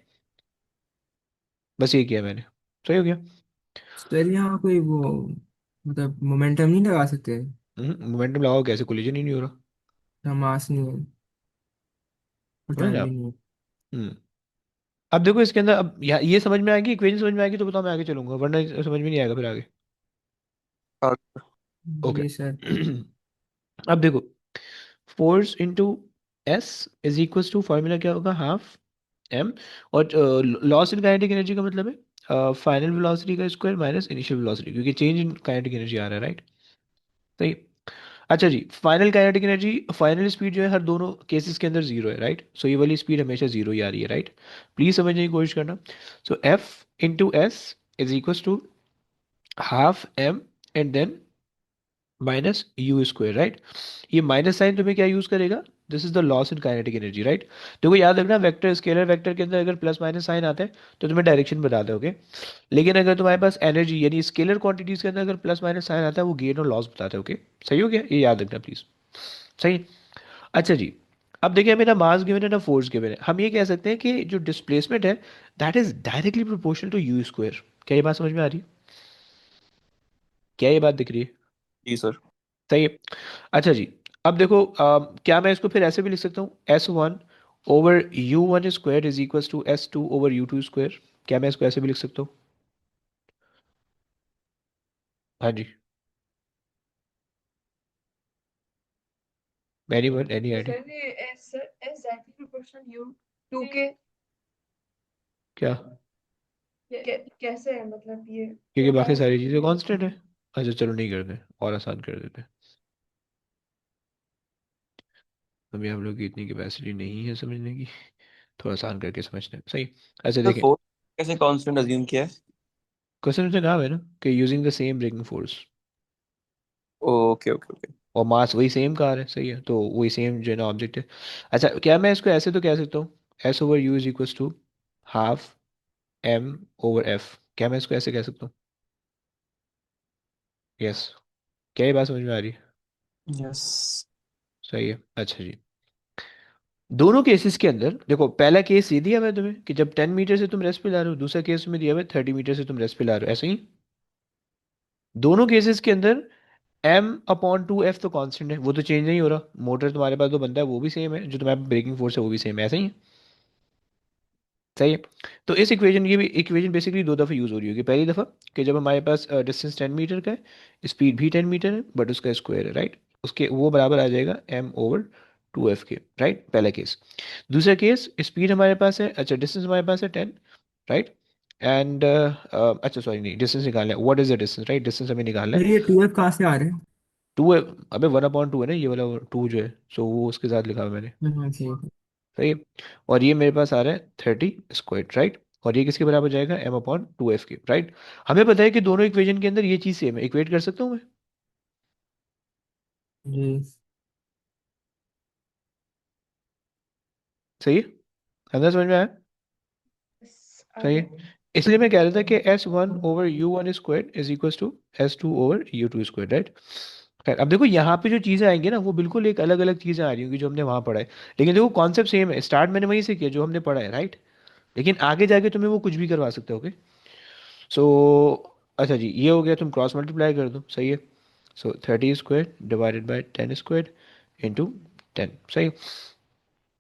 बस ये किया मैंने। सही हो गया। सर यहाँ कोई वो मतलब मोमेंटम नहीं लगा सकते? मोमेंटम लगाओ कैसे, कोलिजन ही नहीं हो रहा। या मास नहीं है और समझ टाइम भी आप? नहीं है? हम्म अब देखो इसके अंदर, अब ये समझ में आएगी, इक्वेशन समझ में आएगी तो बताओ, मैं आगे चलूंगा, वरना समझ में नहीं आएगा फिर आगे। हाँ, ओके। जी सर। अब देखो, force into S is equal to, formula क्या होगा, हाफ एम। और लॉस इन काइनेटिक एनर्जी का मतलब है फाइनल वेलोसिटी का स्क्वायर माइनस इनिशियल वेलोसिटी, क्योंकि चेंज इन काइनेटिक एनर्जी आ रहा है, राइट? सही। अच्छा जी, final kinetic energy, final speed जो है हर दोनों केसेस के अंदर जीरो है, राइट? सो ये वाली स्पीड हमेशा जीरो ही आ रही है, राइट? प्लीज समझने की कोशिश करना। So F into S is equal to half M and then minus U square, right? ये माइनस साइन तुम्हें क्या यूज करेगा? This is the loss in kinetic energy, right? देखो याद रखना, वेक्टर स्केलर वेक्टर के अंदर अगर प्लस माइनस साइन आता है तो तुम्हें डायरेक्शन बता दोगे, लेकिन अगर तुम्हारे पास एनर्जी यानी स्केलर क्वांटिटीज के अंदर अगर प्लस माइनस साइन आता है वो गेन और लॉस बताते हैं, ओके? सही हो गया, ये याद रखना प्लीज। सही। अच्छा जी, अब देखिए मेरा मास गिवन है ना फोर्स गिवन है, हम ये कह सकते हैं कि जो डिस्प्लेसमेंट है that is directly proportional to you square. क्या ये बात समझ में आ रही है? क्या ये बात दिख रही है? जी सर। सही है। अच्छा जी, अब देखो क्या मैं इसको फिर ऐसे भी लिख सकता हूँ, S1 over U1 square is equal to S2 over U2 square. क्या मैं इसको ऐसे भी लिख सकता हूँ? हाँ जी, एनी वन, एनी तो आइडिया? सर ये S exactly proportional u two के क्या? कैसे है मतलब ये क्योंकि बाकी ऐसे सारी चीज़ें क्यों कांस्टेंट है। अच्छा चलो नहीं करते, और आसान कर देते। अभी हम लोग की इतनी कैपेसिटी नहीं है समझने की, थोड़ा आसान करके समझते हैं, सही। अच्छा तो देखें, फोर्स कैसे कांस्टेंट अज्यूम किया है? क्वेश्चन में नाम है ना कि using the same braking force, okay okay okay. और मास वही सेम कार है, सही है, तो वही सेम जो है ना ऑब्जेक्ट है। अच्छा क्या मैं इसको ऐसे तो कह सकता हूँ, s over you is equal to half m over f, क्या मैं इसको ऐसे कह सकता हूँ? यस, क्या ये बात समझ में आ रही है? यस। सही है। अच्छा जी, दोनों केसेस के अंदर देखो, पहला केस ये दिया हुआ है तुम्हें कि जब 10 मीटर से तुम रेस्ट पे ला रहे हो, दूसरा केस में दिया हुआ है 30 मीटर से तुम रेस्ट पे ला रहे हो, ऐसे ही दोनों केसेस के अंदर m/2f तो कांस्टेंट है, वो तो चेंज नहीं हो रहा, मोटर तुम्हारे पास जो बनता है वो भी सेम है, जो तुम्हारे ब्रेकिंग फोर्स है वो भी सेम है, ऐसे ही है, सही है। तो इस इक्वेशन, ये भी इक्वेशन बेसिकली दो दफ़े यूज़ हो रही होगी, पहली दफ़ा कि जब हमारे पास डिस्टेंस 10 मीटर का है, स्पीड भी 10 मीटर है, बट उसका स्क्वायर है, राइट, उसके वो बराबर आ जाएगा m/2f के, राइट, पहला केस। दूसरा केस, स्पीड हमारे पास है, अच्छा डिस्टेंस हमारे पास है 10, राइट, एंड अच्छा सॉरी नहीं, डिस्टेंस निकालना है, what is the distance, right, distance हमें निकालना सर है। ये 2f कहाँ से आ रहे हैं? टू है, अबे 1/2 है ना, ये वाला टू जो है, सो वो उसके साथ लिखा हुआ है मैंने, हाँ ठीक है। सही है। और ये मेरे पास आ रहा है 30 स्क्वायर, राइट, और ये किसके बराबर जाएगा, m/2f के, राइट। हमें पता है कि दोनों इक्वेशन के अंदर ये चीज़ सेम है, इक्वेट कर सकता हूँ मैं, जी। सही है, अंदर समझ में आया, आ सही गया। है। इसलिए मैं कह रहा था कि S1/u1 square is equal to S2/u2 square, right. खैर अब देखो यहाँ पे जो चीज़ें आएंगी ना वो बिल्कुल एक अलग अलग चीज़ें आ रही होंगी जो हमने वहाँ पढ़ा है, लेकिन देखो कॉन्सेप्ट सेम है, स्टार्ट मैंने वहीं से किया जो हमने पढ़ा है, राइट, लेकिन आगे जाके तुम्हें वो कुछ भी करवा सकते हो, ओके। सो अच्छा जी, ये हो गया, तुम क्रॉस मल्टीप्लाई कर दो, सही है। सो 30 square divided by 10 square into 10, सही।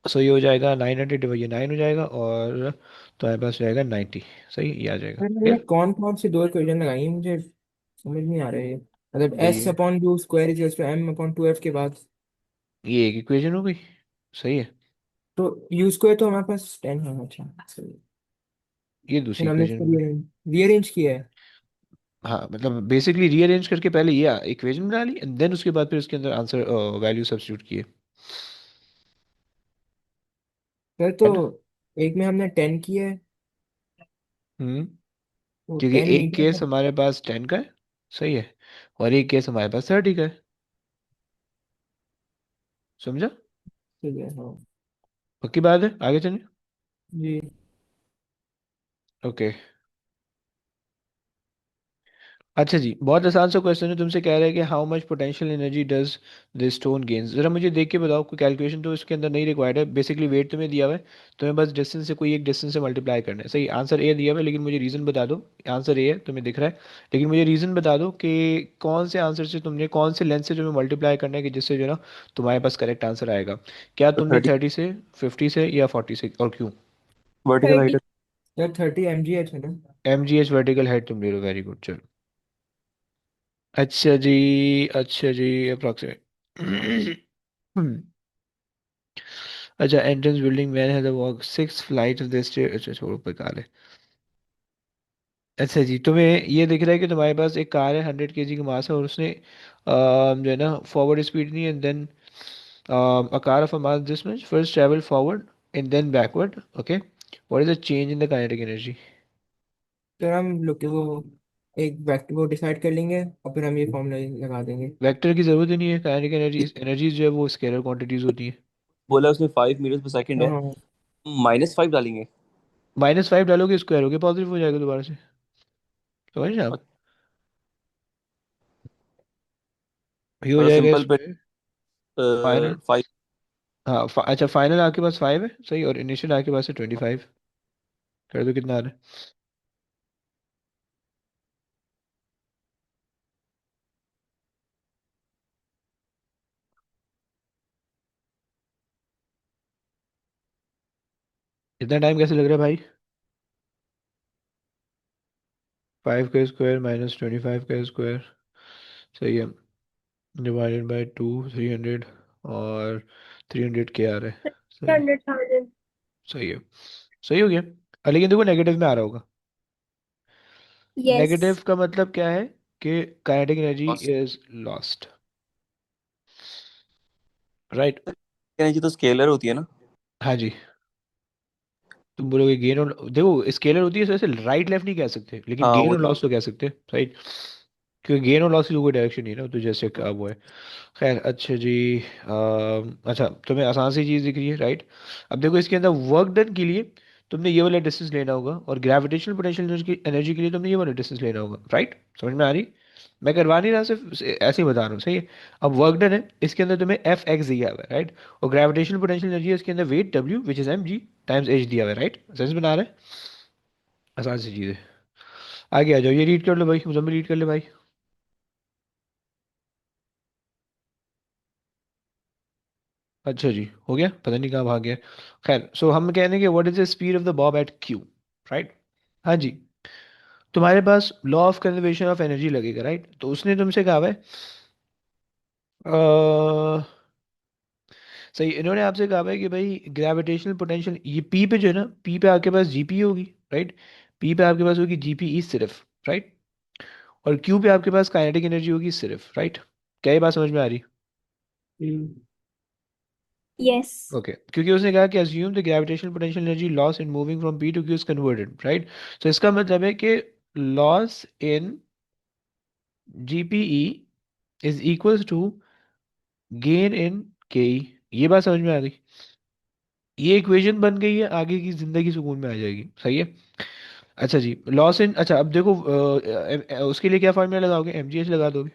सो ये हो जाएगा 900 डिवाइड, ये 9 हो जाएगा, और तुम्हारे पास हो जाएगा 90, सही, ये आ जाएगा, सर मैंने क्लियर। कौन कौन सी दो इक्वेशन लगाई हैं, मुझे समझ नहीं आ रहा है ये। मतलब भाई s upon u square is to m upon 2f के बाद ये एक इक्वेशन हो गई, सही है, तो यू स्क्वायर तो हमारे पास 10 है। अच्छा सही। ये दूसरी फिर हमने इसको इक्वेशन हो गई। रीअरेंज किया है। हाँ मतलब बेसिकली रीअरेंज करके पहले ये इक्वेशन बना ली, एंड देन उसके बाद फिर उसके अंदर आंसर वैल्यू सब्स्टिट्यूट किए, सर तो है ना। एक में हमने 10 किया है, हम्म, तो क्योंकि 10 एक मीटर केस का। हमारे पास 10 का है, सही है, और एक केस हमारे पास 30 का है, समझा। ठीक है हाँ। पक्की बात है, आगे चलें। जी। ओके, अच्छा जी, बहुत आसान सा क्वेश्चन है, तुमसे कह रहा है कि how much potential energy does the stone gains, ज़रा मुझे देख के बताओ, कोई कैलकुलेशन तो इसके अंदर नहीं रिक्वायर्ड है, बेसिकली वेट तुम्हें दिया हुआ है, तुम्हें बस डिस्टेंस से कोई एक डिस्टेंस से मल्टीप्लाई करना है, सही, आंसर ए दिया हुआ है, लेकिन मुझे रीज़न बता दो, आंसर ए है तुम्हें दिख रहा है, लेकिन मुझे रीज़न बता दो कि कौन से आंसर से तुमने, कौन से लेंथ से तुम्हें मल्टीप्लाई करना है कि जिससे जो है ना तुम्हारे पास करेक्ट आंसर आएगा, क्या तो तुमने 30 30 से, 50 से, या 40 से, और क्यों? Vertical height 30। है। सर 30 mgh है ना। mgh वर्टिकल हाइट तुम ले लो, वेरी गुड, चलो। अच्छा जी, अच्छा जी, अप्रोक्सीमेट अच्छा, entrance building man has walk 6 flight of the stair, अच्छा छोड़ो बेकार है। अच्छा जी, तुम्हें ये दिख रहा है कि तुम्हारे पास एक कार है, 100 kg की मास है, और उसने जो है ना फॉरवर्ड स्पीड नहीं है, and then a car of a mass this much first travel forward and then backward, okay, what is the change in the kinetic energy? Sir हम लोग के वो एक वेक्टर को डिसाइड कर लेंगे और फिर हम ये फॉर्मूला लगा देंगे। वेक्टर की जरूरत ही नहीं है, काइनेटिक एनर्जी, एनर्जीज जो है वो स्केलर क्वांटिटीज होती है। बोला उसने 5 मीटर पर सेकंड है, हाँ। -5 डालेंगे। -5 डालोगे स्क्वायर होगे पॉजिटिव हो जाएगा दोबारा से, समझ रहे हैं आप, ये हो मतलब जाएगा सिंपल पे इसमें फाइनल। 5। हाँ अच्छा, फाइनल आपके पास 5 है, सही, और इनिशियल आपके पास है 25, कर दो कितना आ रहा है, इतना टाइम कैसे लग रहा है भाई, 5 का स्क्वायर माइनस 25 का स्क्वायर, सही है। डिवाइडेड बाय 2, 300, और 300 के आ रहा है। सही। 100,000. सही है। सही हो गया। लेकिन देखो नेगेटिव में आ रहा होगा। Negative Yes. का मतलब क्या है कि kinetic energy Loss. Is lost, right. Energy तो स्केलर होती है ना। हाँ जी। तुम बोलोगे गेन और देखो स्केलर होती है, इस वजह से राइट लेफ्ट नहीं कह सकते, लेकिन हाँ गेन वो और लॉस तो कह सकते हैं, राइट। क्योंकि गेन और लॉस की तो कोई डायरेक्शन नहीं है ना, तो जैसे का वो है। खैर अच्छा जी। अच्छा तुम्हें आसान सी चीज़ दिख रही है, राइट। अब देखो इसके अंदर वर्क डन के लिए तुमने ये वाला डिस्टेंस लेना होगा, और ग्रेविटेशनल पोटेंशियल एनर्जी के लिए तुमने ये वाला डिस्टेंस लेना होगा, राइट। समझ में आ रही? मैं करवा नहीं रहा, सिर्फ ऐसे ही बता रहा हूँ, सही है। अब वर्क डन है, इसके अंदर तुम्हें एफ एक्स दिया हुआ है, राइट। और ग्रेविटेशनल पोटेंशियल एनर्जी है इसके अंदर वेट डब्ल्यू which is m ji times h दिया हुआ है, राइट। सेंस बना रहा है? आसान सी चीज़ है। आगे आ जाओ, ये रीड कर लो भाई, मुझे रीड कर ले भाई। अच्छा जी, हो गया, पता नहीं कहाँ भाग गया। खैर सो हम कह रहे हैं कि what is the speed of the bob at Q, right. हाँ जी। तुम्हारे पास law of conservation of energy लगेगा, राइट। तो उसने तुमसे कहा है सही, इन्होंने आपसे कहा है कि भाई ग्रेविटेशनल पोटेंशियल ये पी पे जो है ना, पी पे आपके पास जीपी होगी, राइट। पी पे आपके पास होगी जीपी ई सिर्फ, राइट। और क्यू पे आपके पास काइनेटिक एनर्जी होगी सिर्फ, राइट। क्या ये बात समझ में आ रही? Yes. ओके, क्योंकि उसने कहा कि assume the gravitational potential energy loss in moving from p to q is converted, right. तो इसका मतलब है कि loss in GPE is equals to gain in KE. ये बात समझ में आ गई? ये इक्वेशन बन गई है, आगे की जिंदगी सुकून में आ जाएगी, सही है। अच्छा जी, लॉस इन, अच्छा अब देखो उसके लिए क्या फॉर्मूला लगाओगे? एम जी एच लगा दोगे,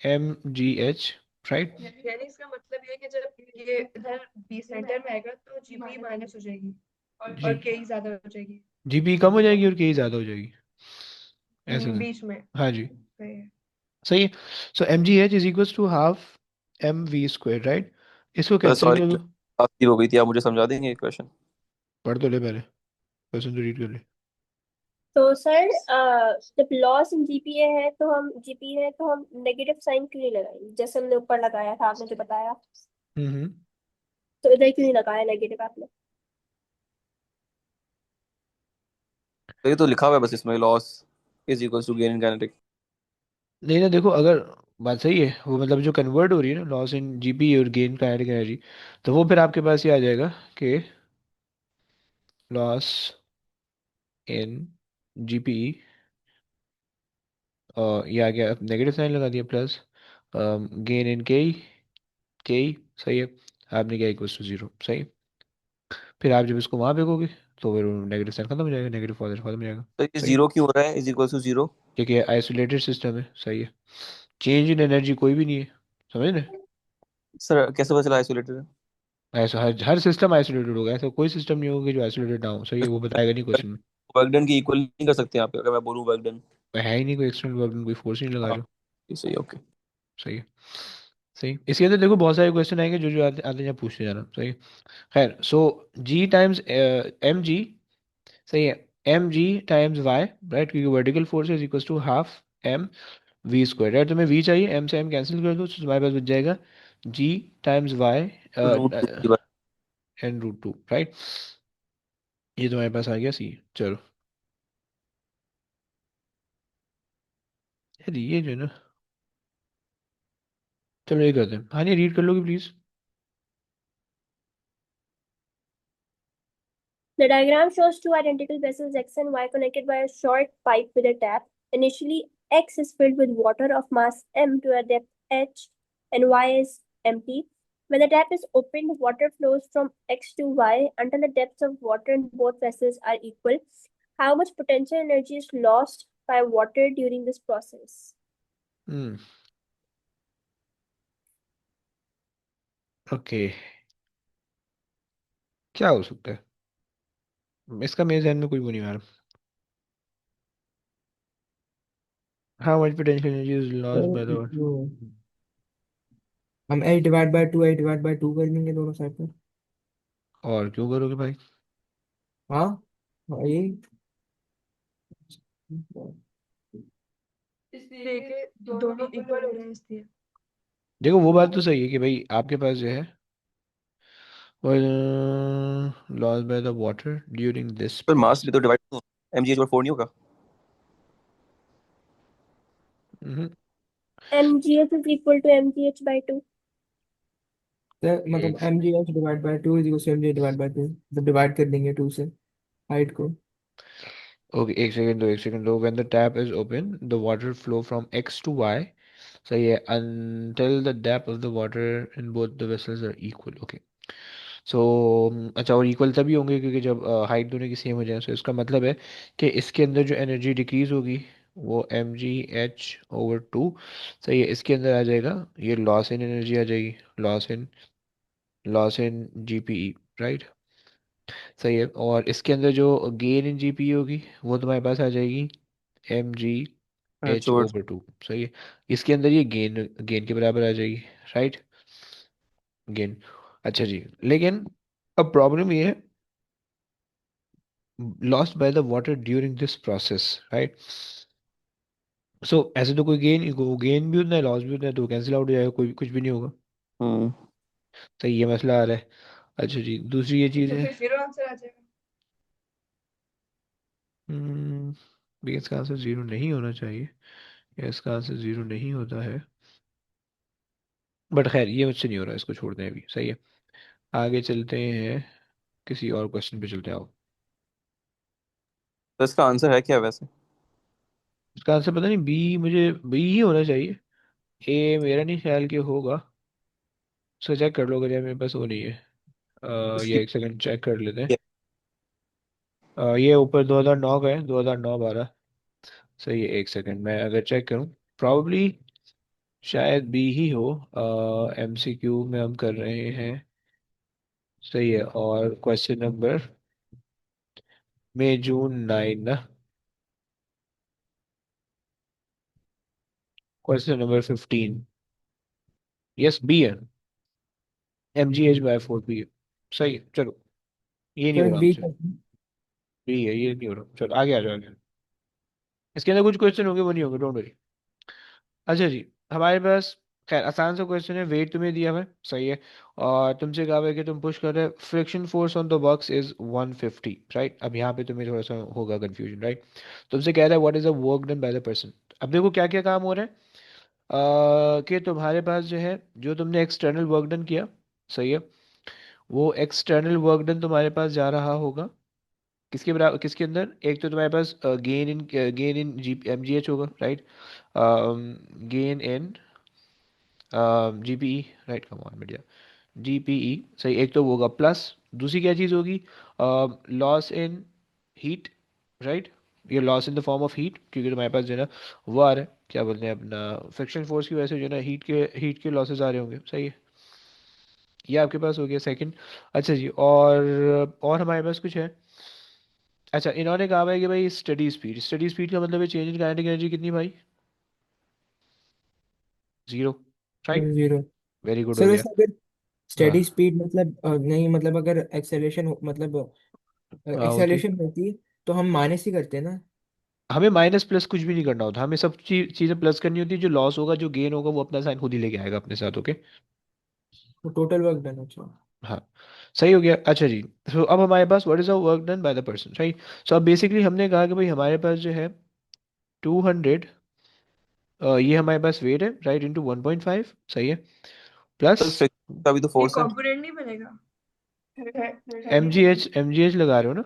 एम जी एच, राइट। यानी इसका मतलब ये है कि जब ये इधर बी सेंटर में आएगा तो जीपी माइनस हो जाएगी जी। और के ज्यादा हो जाएगी। जीपी कम हो जाएगी और के ज्यादा हो जाएगी, ऐसा था। बीच में। हाँ जी। सही है। सही है। So M ji H is equals to half M we square, right. इसको तो कैंसिल सॉरी कर दो। आपकी हो गई थी, आप मुझे समझा देंगे क्वेश्चन। पढ़ तो ले पहले, क्वेश्चन तो रीड कर ले। तो सर जब लॉस इन जीपीए है तो हम जीपी है तो हम नेगेटिव साइन क्यों नहीं लगाएंगे, जैसे हमने ऊपर लगाया था आपने जो बताया। हम्म। तो इधर क्यों नहीं लगाया नेगेटिव आपने? तो ये तो लिखा हुआ है बस इसमें, loss is equals to gain in kinetic. नहीं ना, देखो अगर बात सही है, वो मतलब जो कन्वर्ट हो रही है ना लॉस इन जीपी और गेन काइनेटिक एनर्जी, तो वो फिर आपके पास ये आ जाएगा कि लॉस इन जीपी, ये आ गया, नेगेटिव साइन लगा दिया, प्लस गेन इन के, सही है। आपने क्या इक्वल्स टू जीरो, सही। फिर आप जब इसको वहां फेंकोगे तो फिर नेगेटिव साइन खत्म हो जाएगा, नेगेटिव पॉजिटिव खत्म हो जाएगा। तो ये सही है, जीरो क्यों हो रहा है, इज इक्वल्स टू जीरो? क्योंकि आइसोलेटेड सिस्टम है, सही है। चेंज इन एनर्जी कोई भी नहीं है, समझ रहे? सर कैसे पता चला आइसोलेटेड है? ऐसा हर सिस्टम आइसोलेटेड होगा, ऐसा कोई सिस्टम नहीं होगा जो आइसोलेटेड ना हो, सही है, वो बताएगा नहीं क्वेश्चन में। वर्क डन की इक्वल नहीं कर सकते आप, अगर मैं बोलूँ वर्क डन। है ही नहीं कोई एक्सटर्नल वर्क, कोई फोर्स नहीं लगा हाँ रहे हो। ये सही, ओके। सही है। सही, इसके अंदर देखो बहुत सारे क्वेश्चन आएंगे, जो जो आते आते हैं पूछते जाना, सही है। खैर सो जी टाइम्स एम जी, सही है, M G times Y, right, क्योंकि vertical force is equal to half M we square, right. तुम्हें वी चाहिए, एम से एम कैंसिल कर दो, तो तुम्हारे पास बच जाएगा G times Y root two की बात। N root two, right. ये तुम्हारे पास आ गया सी। चलो, यार ये जो है ना, चलो ये करते हैं। हाँ ये रीड कर लोगे please? The diagram shows two identical vessels X and Y connected by a short pipe with a tap. Initially, X is filled with water of mass m to a depth h, and Y is empty. When the tap is opened, water flows from X to Y until the depths of water in both vessels are equal. How much potential energy is lost by water during this process? Hmm. Okay, क्या हो सकता है इसका? मेरे ध्यान में कोई वो नहीं आ रहा। How much potential energy is lost by the, हम h/2 कर लेंगे दोनों साइड पर। और क्यों करोगे भाई? हाँ, ये लेके दोनों इक्वल हो रहे हैं इसलिए। देखो वो बात तो सही है कि भाई आपके पास जो है loss by the water during this पर मास भी प्रोसेस। तो डिवाइड mgh/4 नहीं होगा? mgh is equal to mgh by 2. तो मतलब एक m ji h divide by two is equal to M g divide by two, तो डिवाइड कर देंगे टू से हाइट को। ओके, एक सेकंड दो। When the tap is open the water flow from x to y, सही है, until the depth of the water in both the vessels are equal. Okay, so अच्छा, और इक्वल तभी होंगे क्योंकि जब हाइट दोनों की सेम हो जाए। सो इसका मतलब है कि इसके अंदर जो एनर्जी डिक्रीज होगी वो mgh/2, सही है, इसके अंदर आ जाएगा, ये लॉस इन एनर्जी आ जाएगी, लॉस इन जीपीई, राइट, सही है। और इसके अंदर जो गेन इन जीपीई होगी वो तुम्हारे पास आ जाएगी mgh h/2। ओवर टू, सही है। इसके अंदर ये गेन गेन के बराबर आ जाएगी, राइट, गेन। अच्छा जी, लेकिन अब प्रॉब्लम ये है, lost by the water during this process, right. So ऐसे तो कोई गेन भी उतना है, लॉस भी उतना है, तो कैंसिल आउट हो जाएगा, कोई कुछ भी नहीं होगा। हम्म। सही, ये मसला आ रहा है। अच्छा जी, दूसरी ये चीज़ तो है। फिर जीरो आंसर आ जाएगा। हम्म भी इसका आंसर जीरो नहीं होना चाहिए, या इसका आंसर जीरो नहीं होता है, बट खैर ये मुझसे नहीं हो रहा, इसको छोड़ते हैं अभी, सही है। आगे चलते हैं, किसी और क्वेश्चन पे चलते हैं आओ। तो इसका आंसर है क्या वैसे? इसका आंसर पता नहीं, बी, मुझे बी ही होना चाहिए। ए मेरा नहीं ख्याल कि होगा। सो चेक कर लो, अगर यार मेरे पास वो नहीं है। इसकी ये एक सेकंड चेक कर लेते हैं। ये ऊपर 2009 का है, 2009-12, सही है। एक सेकंड मैं अगर चेक करूं, प्रॉब्ली शायद बी ही हो। एमसीक्यू में हम कर रहे हैं, सही है। और क्वेश्चन नंबर मई जून 9 ना, क्वेश्चन नंबर 15, यस बी है, mgh/4 बी है, सही है। चलो, ये नहीं हो फिर रहा बी हमसे, बी है, ये नहीं हो रहा। चलो आगे आ जाओ, आगे। इसके अंदर कुछ क्वेश्चन होंगे, वो नहीं होंगे, डोंट वरी। अच्छा जी, हमारे पास खैर आसान सा क्वेश्चन है, वेट तुम्हें दिया हुआ है, सही है। और तुमसे कहा हुआ है कि तुम पुश कर रहे हो, friction force on the box is 150, right. अब यहाँ पे तुम्हें थोड़ा सा होगा कंफ्यूजन, राइट। तुमसे कह रहा है what is the work done by the person. अब देखो क्या क्या काम हो रहा है। कि तुम्हारे पास जो है, जो तुमने एक्सटर्नल वर्क डन किया, सही है, वो एक्सटर्नल वर्क डन तुम्हारे पास जा रहा होगा किसके बराबर, किसके अंदर, एक तो तुम्हारे पास गेन इन जी mgh होगा, right, gain in GPE, right, come on बढ़िया, जीपीई, सही, एक तो वो होगा, प्लस दूसरी क्या चीज़ होगी, लॉस इन हीट, राइट। ये loss in the form of heat, क्योंकि तुम्हारे पास जो है ना वो आ रहा है, क्या बोलते हैं अपना, फ्रिक्शन फोर्स की वजह से जो है ना हीट के लॉसेस आ रहे होंगे, सही है। ये आपके पास हो गया सेकंड। अच्छा जी, और हमारे पास कुछ है। अच्छा, इन्होंने कहा है कि भाई स्टडी स्पीड का मतलब है चेंज इन काइनेटिक एनर्जी कितनी भाई, zero, right, zero. Very good हो सर गया। वैसे अगर हाँ, स्टेडी स्पीड मतलब नहीं, मतलब अगर एक्सेलेरेशन मतलब हाँ होती, एक्सेलेरेशन होती है तो हम माइनस ही करते हैं ना। हमें माइनस प्लस कुछ भी नहीं करना होता, हमें सब चीज़ें प्लस करनी होती है। जो लॉस होगा, जो गेन होगा, वो अपना साइन खुद ही लेके आएगा अपने साथ, ओके। तो टोटल वर्क डन। अच्छा। हाँ, सही हो गया। अच्छा जी, तो अब हमारे पास what is the work done by the person, right. So अब बेसिकली हमने कहा कि भाई हमारे पास जो है 200, ये हमारे पास वेट है, राइट, इंटू 1.5, सही है, प्लस सर फ्रिक्शन का भी तो ये फोर्स है। कॉम्पोनेंट नहीं बनेगा। एमजीएच लगा रहे हो ना,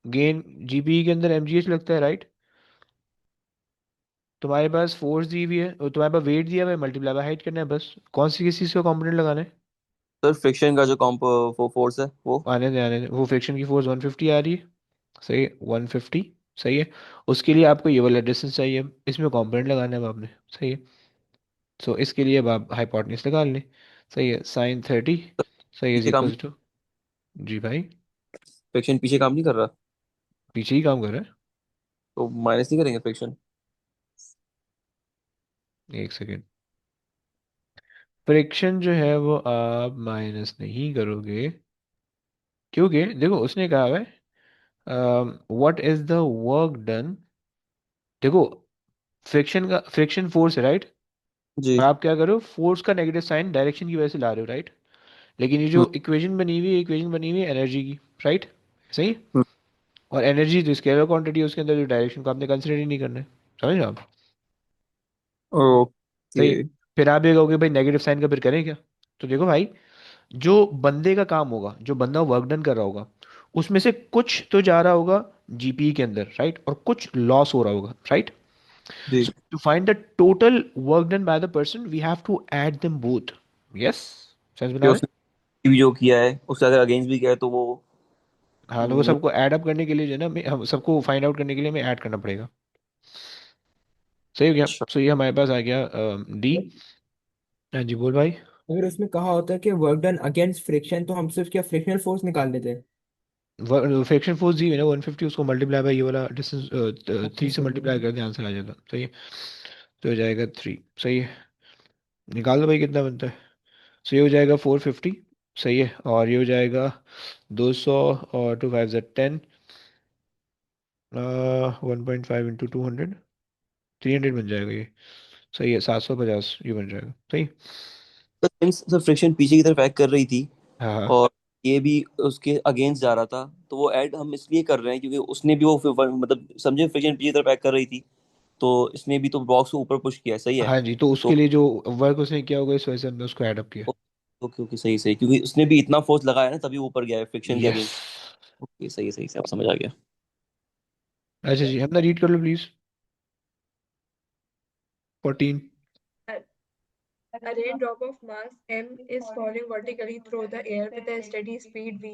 गेन जीपीई के अंदर एमजीएच लगता है, राइट। तुम्हारे पास फोर्स दी हुई है और तुम्हारे पास वेट दिया हुआ है, मल्टीप्लाई बाय हाइट करना है बस। कौन सी किस चीज़ का कंपोनेंट लगाना है, सर फ्रिक्शन का जो कॉम्प फोर्स है वो। आने दे, वो फ्रिक्शन की फोर्स 150 आ रही है, सही है, 150, सही है। उसके लिए आपको ये वाला डिस्टेंस चाहिए, इसमें कंपोनेंट लगाना है अब आपने, सही है। सो इसके लिए अब आप हाइपोटेन्यूज निकाल लें, सही है, sin 30, सही है, इज पीछे काम, इक्वल टू, जी भाई, फ्रिक्शन पीछे काम नहीं कर रहा, पीछे ही काम कर रहा तो माइनस नहीं करेंगे फ्रिक्शन? है, एक सेकेंड। फ्रिक्शन जो है वो आप माइनस नहीं करोगे, क्योंकि देखो उसने कहा है what is the work done. देखो फ्रिक्शन फोर्स है, राइट? जी। और आप क्या करो, फोर्स का नेगेटिव साइन डायरेक्शन की वजह से ला रहे हो, राइट? लेकिन ये हम्म। जो इक्वेशन बनी हुई है एनर्जी की, राइट? सही। हम्म। और एनर्जी जो स्केलर क्वांटिटी है उसके अंदर जो डायरेक्शन को आपने कंसिडर ही नहीं करना है, समझ रहे हो आप? ओके। सही। फिर आप ये कहोगे भाई नेगेटिव साइन का फिर करें क्या? तो देखो भाई, जो बंदे का काम होगा, जो बंदा वर्क डन कर रहा होगा, उसमें से कुछ तो जा रहा होगा जीपी के अंदर, राइट? और कुछ लॉस हो रहा होगा, राइट? जी। So to find the total work done by the person, we have to add them both. Yes? Sense बना जो रहे? उसने भी जो किया है उससे अगर अगेंस्ट भी किया है तो वो हाँ, तो वो वो- सबको ऐड अप करने के लिए जो है ना, हम सबको फाइंड आउट करने के लिए हमें ऐड करना पड़ेगा। सही हो गया? अच्छा। सो ये हमारे पास आ गया डी। हाँ जी, बोल भाई। अगर उसमें कहा होता है कि वर्क डन अगेंस्ट फ्रिक्शन, तो हम सिर्फ क्या फ्रिक्शनल फोर्स निकाल लेते हैं? फ्रिक्शन फोर्स दी हुई ना 150, उसको मल्टीप्लाई बाय ये वाला डिस्टेंस अच्छा 3 से सही है। मल्टीप्लाई कर ध्यान से आ जाएगा, सही है। तो हो जाएगा 3। सही है। निकाल दो भाई कितना बनता है। सो ये हो जाएगा 450। सही है। और ये हो जाएगा 200, और 2 5 10, 1.5 इंटू 200, 300 बन जाएगा ये। सही है, 750 ये बन जाएगा, सही। तो सर फ्रिक्शन पीछे की तरफ एक्ट कर रही थी हाँ हाँ। और ये भी उसके अगेंस्ट जा रहा था, तो वो ऐड हम इसलिए कर रहे हैं क्योंकि उसने भी वो मतलब समझे फ्रिक्शन पीछे की तरफ एक्ट कर रही थी, तो इसने भी तो बॉक्स को ऊपर पुश किया है, सही है। हाँ जी, तो तो उसके लिए जो वर्क उसने किया होगा इस वजह से हमने उसको ऐड अप किया। ओके ओके, सही सही, क्योंकि उसने भी इतना फोर्स लगाया ना तभी वो ऊपर गया है फ्रिक्शन के यस। अगेंस्ट। ओके, सही सही से आप समझ आ गया। अच्छा जी, हम ना रीड कर लो please. 14। A a raindrop of mass m is falling vertically through the air with a steady speed v.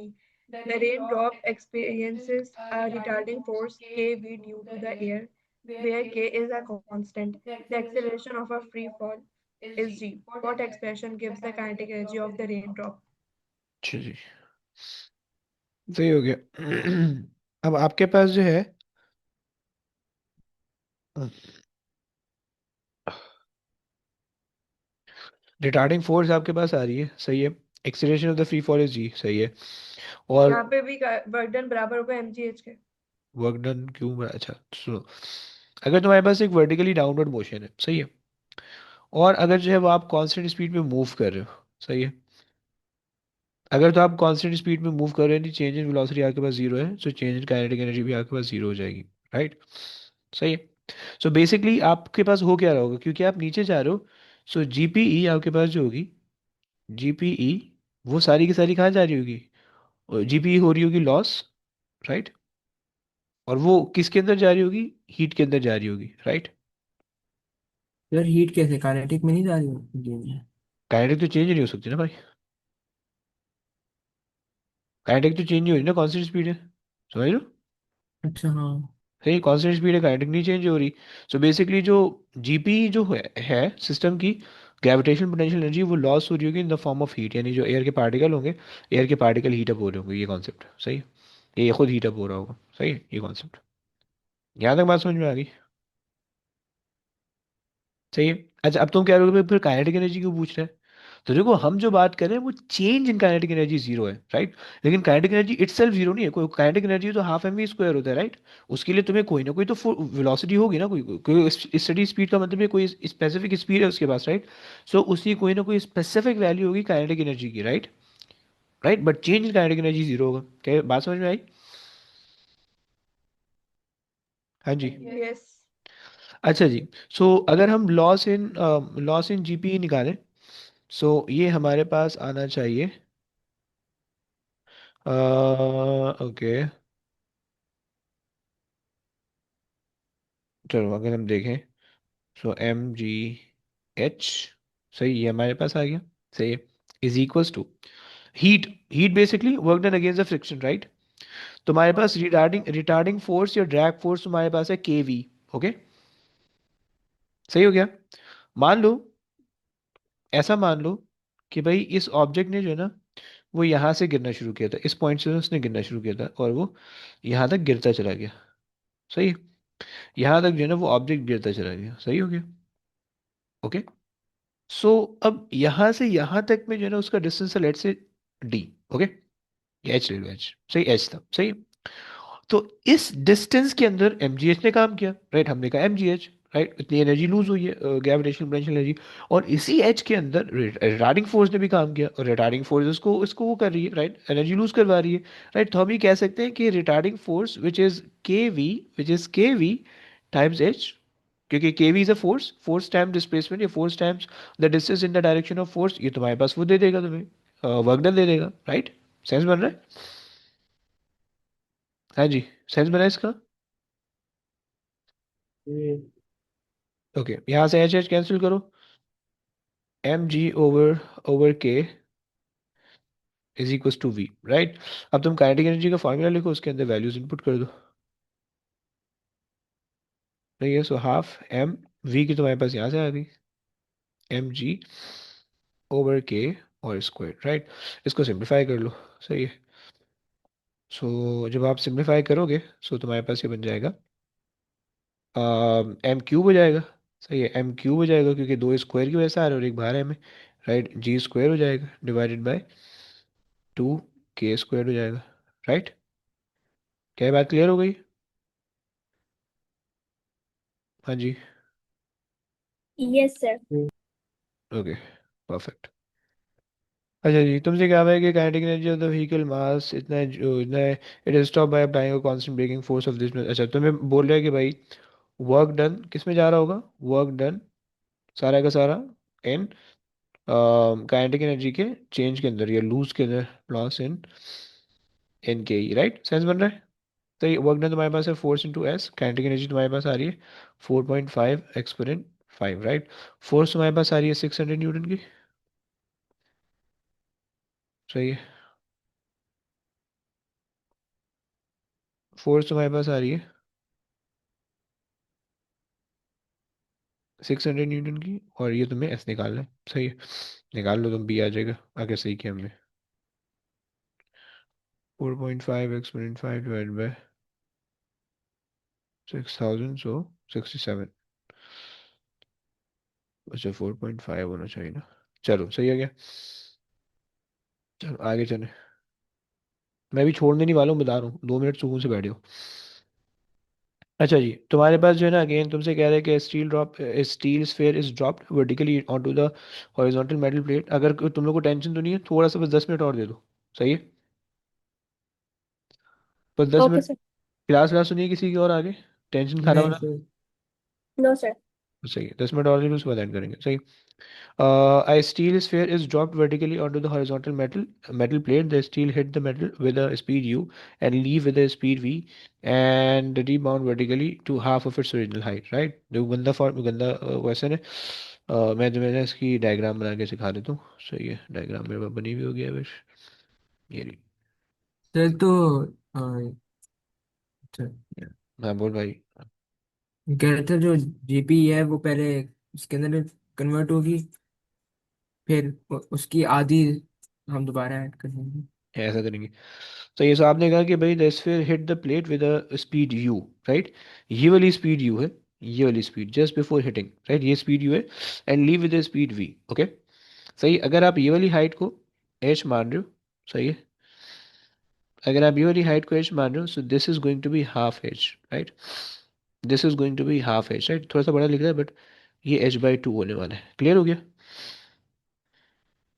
The raindrop experiences a retarding force kv due to the air, where k is a constant. The acceleration of a free fall is g. What expression gives the kinetic energy of the raindrop? अच्छा जी, सही हो गया। अब आपके पास जो है retarding force आपके पास आ रही है, सही है। Acceleration of the free fall is G, सही है। और यहाँ पे भी वर्क डन बराबर होगा mgh के। वर्क डन क्यों, अच्छा सुनो, अगर तुम्हारे पास एक वर्टिकली डाउनवर्ड मोशन है, सही है, और अगर जो है वो आप कांस्टेंट स्पीड में मूव कर रहे हो, सही है, अगर तो आप कांस्टेंट स्पीड में मूव कर रहे हैं, चेंज इन वेलोसिटी आपके पास जीरो है, so change in kinetic energy भी आपके पास जीरो हो जाएगी, राइट? सही है। सो बेसिकली आपके पास हो क्या रहा होगा, क्योंकि आप नीचे जा रहे हो, सो जीपीई आपके पास जो होगी, जीपीई वो सारी की सारी कहाँ जा रही होगी? जीपीई हो रही होगी लॉस, राइट? और वो किसके अंदर जा रही होगी? हीट के अंदर जा रही होगी, राइट? यार हीट कैसे काइनेटिक में नहीं जा रही होगी? काइनेटिक तो चेंज नहीं हो सकती ना भाई। काइनेटिक तो चेंज नहीं हो रही ना, कांस्टेंट स्पीड है, समझ लो। अच्छा हाँ। सही, कांस्टेंट स्पीड है, काइनेटिक नहीं चेंज हो रही। सो बेसिकली जो जीपी जो है सिस्टम की ग्रेविटेशनल पोटेंशियल एनर्जी, वो लॉस हो रही होगी in the form of heat, यानी जो एयर के पार्टिकल होंगे, एयर के पार्टिकल हीट अप हो रहे होंगे, ये कॉन्सेप्ट सही है। ये खुद हीट अप हो रहा होगा, सही है ये कॉन्सेप्ट। यहाँ तक बात समझ में आ गई? सही है। अच्छा, अब तुम कह रहे हो कि फिर काइनेटिक एनर्जी क्यों पूछ रहे हैं? तो देखो, हम जो बात कर रहे हैं वो change in kinetic energy zero है, राइट? लेकिन काइनेटिक एनर्जी इटसेल्फ जीरो नहीं है, कोई काइनेटिक एनर्जी तो हाफ एम वी स्क्वायर होता है, राइट? उसके लिए तुम्हें कोई ना कोई तो वेलोसिटी होगी ना, कोई स्टडी स्पीड का मतलब है कोई स्पेसिफिक स्पीड है उसके पास, राइट? सो उसकी कोई ना कोई स्पेसिफिक वैल्यू होगी काइनेटिक एनर्जी की, right? Right, but change in kinetic energy zero होगा। क्या बात समझ में आई? हाँ जी। Yes. अच्छा जी, सो अगर हम लॉस इन जीपी निकालें, सो ये हमारे पास आना चाहिए, ओके, चलो अगर हम देखें, सो mgh, सही, ये हमारे पास आ गया, सही है, is equals to heat. Heat basically work done against the friction, right? तुम्हारे पास रिटार्डिंग रिटार्डिंग फोर्स या ड्रैग फोर्स तुम्हारे पास है kv। ओके, सही हो गया। मान लो, ऐसा मान लो कि भाई इस ऑब्जेक्ट ने जो है ना, वो यहाँ से गिरना शुरू किया था, इस पॉइंट से उसने गिरना शुरू किया था, और वो यहाँ तक गिरता चला गया, सही है। यहाँ तक जो है ना वो ऑब्जेक्ट गिरता चला गया, सही हो गया। ओके। सो अब यहाँ से यहाँ तक में जो है ना उसका डिस्टेंस है लेट से डी। ओके, एच ले लो, एच, सही, एच था, सही। तो इस डिस्टेंस के अंदर एमजीएच ने काम किया, राइट? हमने कहा एमजीएच, राइट, इतनी एनर्जी लूज हुई है, ग्रेविटेशनल पोटेंशियल एनर्जी। और इसी एच के अंदर रिटार्डिंग फोर्स ने भी काम किया, और रिटार्डिंग फोर्स इसको इसको वो कर रही है, राइट, एनर्जी लूज करवा रही है। राइट, तो हम ये कह सकते हैं कि retarding force which is K V times H, क्योंकि K V is a force, force time displacement या force times the distance in the direction of force, ये तुम्हारे पास वो दे देगा तुम्हें, वर्क डन दे देगा। राइट, सेंस बन रहा है? हाँ जी, सेंस बना है इसका? ओके, यहाँ से एच एच कैंसिल करो, m g over over k is equal to v. Right, अब तुम काइनेटिक एनर्जी का फॉर्मूला लिखो, उसके अंदर वैल्यूज इनपुट कर दो। ठीक है, सो हाफ एम वी की तुम्हारे पास यहाँ से आ गई, एम जी ओवर के और स्क्वायर। राइट, इसको सिंप्लीफाई कर लो। सही है, सो जब आप सिंप्लीफाई करोगे सो तुम्हारे पास ये बन जाएगा एम क्यूब हो जाएगा। सही है, एम क्यूब हो जाएगा, क्योंकि दो स्क्वायर की वजह से आ रहा है और एक बाहर है में। राइट, जी स्क्वायर हो जाएगा डिवाइडेड बाय 2 के स्क्वायर हो जाएगा। राइट, क्या ये बात क्लियर हो गई? हाँ जी, Yes, sir. Okay, perfect. अच्छा जी, तुमसे क्या है कि kinetic energy of the vehicle mass इतना है, जो इतना है, it is stop by applying a constant braking force of this. अच्छा, तुम्हें बोल रहा है कि भाई वर्क डन किस में जा रहा होगा? वर्क डन सारा का सारा इन काइनेटिक एनर्जी के चेंज के अंदर या लूज के अंदर, लॉस इन एन के ई। राइट, सेंस बन रहा है? तो ये वर्क डन तुम्हारे पास है force into S, kinetic energy तुम्हारे पास आ रही है 4.5 एक्सपोनेंट 5। राइट, फोर्स तुम्हारे पास आ रही है 600 न्यूटन की। सही है, फोर्स तुम्हारे पास आ रही है 600 न्यूटन की, और ये तुम्हें एस निकालना है। सही है, निकाल लो तुम, बी आ जाएगा अगर सही किया हमने। 4.5 एक्सपोनेंट 5 डिवाइड बाय 6000, सो 67। अच्छा, 4.5 होना चाहिए ना। चलो सही है, क्या? चलो आगे चले, मैं भी छोड़ने नहीं वाला हूँ, बता रहा हूँ, 2 मिनट सुकून से बैठे हो। अच्छा जी, तुम्हारे पास जो है ना, अगेन तुमसे कह रहे हैं कि steel sphere is dropped vertically onto the horizontal metal plate. अगर तुम लोग को टेंशन तो नहीं है, थोड़ा सा बस 10 मिनट और दे दो। सही है, बस दस Okay, minute sir. Class class सुनिए किसी की, और आगे टेंशन खाना नहीं वाना। सर। No, sir. सही है, 10 मिनट और दे दो, उसके बाद एंड करेंगे। सही। A steel sphere is dropped vertically onto the horizontal metal plate. The steel hit the metal with a speed u and leave with a speed v and rebound vertically to half of its original height. Right? जो गंदा form गंदा question है, मैं तुम्हें ना इसकी diagram बना के सिखा देता हूँ। सही है, डायग्राम मेरे पास बनी हुई होगी है बस, ये रही। सर तो अ, अच्छा, हाँ बोल भाई। कह रहे थे जो जीपी है वो पहले उसके अंदर कन्वर्ट होगी, फिर उसकी आधी हम दोबारा ऐड कर देंगे। ऐसा करेंगे। तो ये सो आपने कहा कि भाई the sphere hit the plate with a speed u. Right, ये वाली स्पीड यू है, ये वाली speed just before hitting. Right, ये स्पीड यू है and leave with speed v. Okay, सही। अगर आप ये वाली हाइट को एच मान रहे हो, सही है, अगर आप ये वाली हाइट को एच मान रहे हो, so this is going to be half h. Right, this is going to be half h. Right, थोड़ा सा बड़ा लिख रहा है बट ये h/2 होने वाला है। क्लियर हो गया?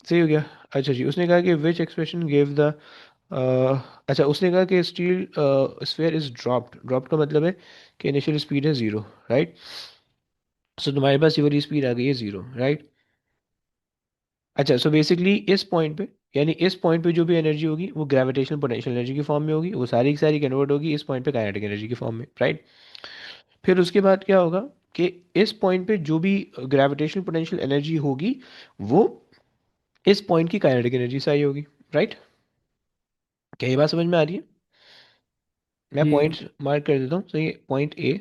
सही हो गया। अच्छा जी, उसने कहा कि विच एक्सप्रेशन गिव द अच्छा, उसने कहा कि steel sphere is dropped. Dropped का मतलब है कि इनिशियल स्पीड है 0। राइट, सो तुम्हारे पास ये वाली स्पीड आ गई है 0। राइट, अच्छा, सो बेसिकली इस पॉइंट पे, यानी इस पॉइंट पे जो भी एनर्जी होगी वो ग्रेविटेशनल पोटेंशियल एनर्जी की फॉर्म में होगी, वो सारी की सारी कन्वर्ट होगी इस पॉइंट पे काइनेटिक एनर्जी की फॉर्म में। राइट, फिर उसके बाद क्या होगा कि इस पॉइंट पे जो भी ग्रेविटेशनल पोटेंशियल एनर्जी होगी वो इस पॉइंट की काइनेटिक एनर्जी से आई होगी। राइट, क्या ये बात समझ में आ रही है? मैं जी। पॉइंट्स मार्क कर देता हूँ। सही, point a,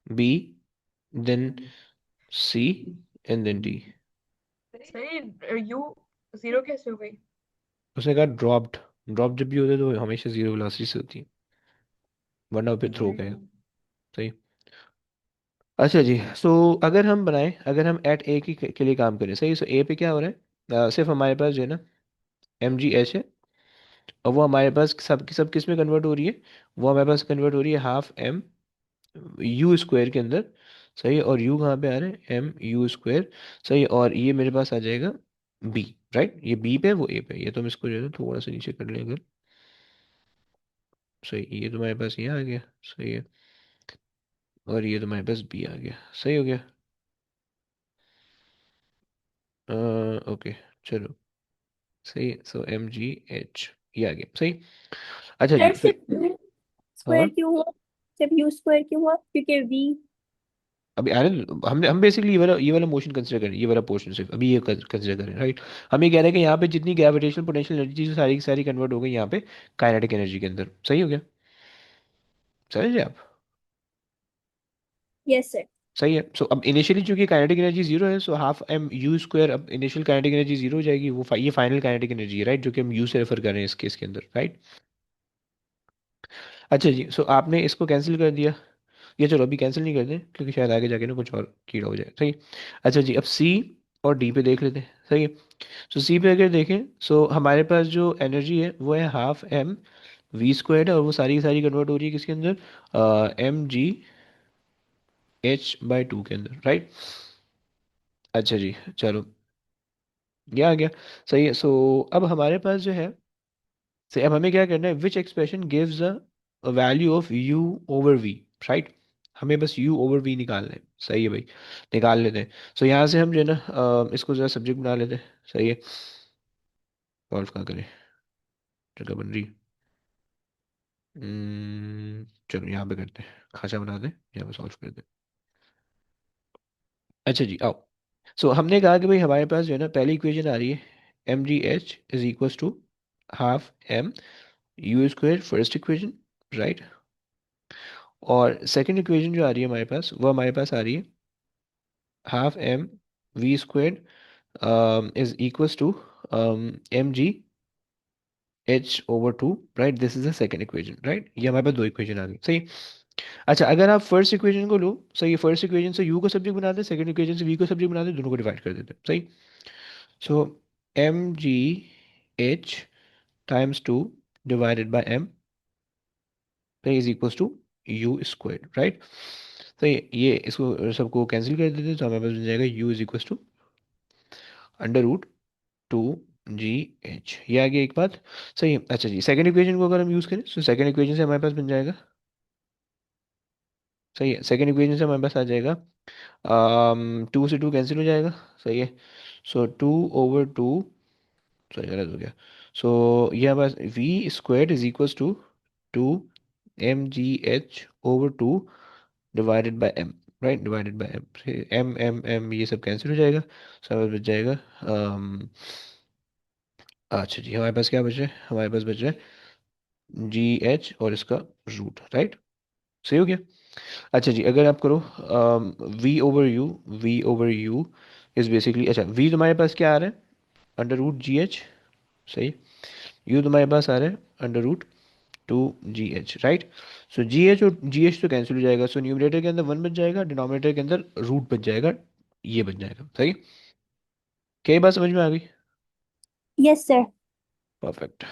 b, then c, and then d. सही, यू जीरो कैसे हो गई? उसने कहा ड्रॉप्ड, ड्रॉप जब भी होता है तो हमेशा जीरो वेलोसिटी से होती है, वरना वो फिर थ्रो कहेगा। सही। अच्छा जी, सो अगर हम बनाएं, अगर हम एट ए की के लिए काम करें, सही, सो ए पे क्या हो रहा है, सिर्फ हमारे पास जो है ना एम जी एच है, और वो हमारे पास सब की सब किस में कन्वर्ट हो रही है? वो हमारे पास कन्वर्ट हो रही है हाफ एम यू स्क्वायर के अंदर। सही है, और यू कहाँ पे आ रहा है, एम यू स्क्वायर। सही है, और ये मेरे पास आ जाएगा बी, राइट, ये बी पे है, वो ए पे, ये तो हम इसको जो है ना थोड़ा सा नीचे कर लें अगर। सही, ये तुम्हारे पास ये आ गया। सही है, और ये तुम्हारे पास बी आ गया। सही हो गया। ओके, चलो। सही, सो एम जी एच, ये आ गया। सही। अच्छा जी, सर फिर। सिर्फ यू हाँ, स्क्वायर क्यों हुआ? सिर्फ यू स्क्वायर क्यों हुआ? क्योंकि वी। अभी अरे, हम बेसिकली ये वाला मोशन कंसिडर करें, ये वाला पोर्शन सिर्फ अभी ये कंसिडर करें, राइट। हम ये कह रहे हैं कि यहाँ पे जितनी ग्रेविटेशनल पोटेंशियल एनर्जी थी, सारी की सारी कन्वर्ट हो गई यहाँ पे काइनेटिक एनर्जी के अंदर। सही हो गया, समझे आप। Yes sir. सही है, सो अब इनिशियली चूंकि काइनेटिक एनर्जी जीरो है, so half m u square, अब इनिशियल काइनेटिक एनर्जी जीरो हो जाएगी, वो ये फाइनल काइनेटिक एनर्जी है, राइट, जो कि हम यू से रेफर कर रहे हैं इस केस के अंदर, राइट। अच्छा जी, सो आपने इसको कैंसिल कर दिया, ये चलो अभी कैंसिल नहीं करते क्योंकि शायद आगे जाके ना कुछ और कीड़ा हो जाए। सही। अच्छा जी, अब सी और डी पे देख लेते हैं। सही है, सो सी पे अगर देखें, सो हमारे पास जो एनर्जी है वो है हाफ एम वी स्क्वायर्ड है, और वो सारी की सारी कन्वर्ट हो रही है किसके अंदर, m ji h by two के अंदर, राइट। अच्छा जी, चलो, ये आ गया। सही है, सो अब हमारे पास जो है, से अब हमें क्या करना है, which expression gives a value of U over V, right. हमें बस u ओवर v निकालना है। सही है भाई, निकाल लेते हैं। सो यहाँ से हम जो है ना इसको जरा सब्जेक्ट बना लेते हैं। सही है, सॉल्व कहाँ करें, जगह बन रही। चलो यहाँ पे करते हैं, खासा बना दें, यहाँ पे सॉल्व करते हैं। अच्छा जी, आओ। सो हमने कहा कि भाई हमारे पास जो है ना पहली इक्वेशन आ रही है, M G H is equal to half m u square, first equation, right. और सेकंड इक्वेशन जो आ रही है हमारे पास, वो हमारे पास आ रही है half M we square is equal to M G H over two, right, this is the second equation, right. ये हमारे पास दो इक्वेशन आ गई। सही। अच्छा, अगर आप फर्स्ट इक्वेशन को लो, सही, फर्स्ट इक्वेशन से यू को सब्जेक्ट बना दे, सेकंड इक्वेशन से वी को सब्जेक्ट बना दे, दोनों को डिवाइड कर देते हैं। सही। So M ji H times two divided by M is equals to you square, right. तो ये इसको सबको कैंसिल कर देते हैं, तो हमारे पास बन जाएगा u is equals to under root two ji h, ये आ गया एक बात। सही है। अच्छा जी, सेकंड इक्वेशन को अगर हम यूज़ करें, तो सेकंड इक्वेशन से हमारे पास बन जाएगा, सही है, सेकंड इक्वेशन से हमारे पास आ जाएगा, टू से टू कैंसिल हो जाएगा। सही है, so two over two, sorry गलत हो गया। सो ये हमारे पास V square is equals to two M G H over two divided by M, right, divided by M, M M ये सब कैंसिल हो जाएगा, सब बच जाएगा। अच्छा जी, हमारे पास क्या बच रहा है, हमारे पास बच रहा है जी एच और इसका रूट, राइट। सही हो गया। अच्छा जी, अगर आप करो V over U, V over you is basically, अच्छा वी तुम्हारे पास क्या आ रहा है, अंडर रूट जी एच। सही। यू तुम्हारे पास आ रहा है अंडर रूट टू जी H, right. So G H और जी एच तो कैंसिल हो जाएगा, सो न्यूमरेटर के अंदर वन बच जाएगा, डिनोमिनेटर के अंदर रूट बच जाएगा, ये बच जाएगा। सही, क्या ये बात समझ में आ गई। Yes sir. परफेक्ट।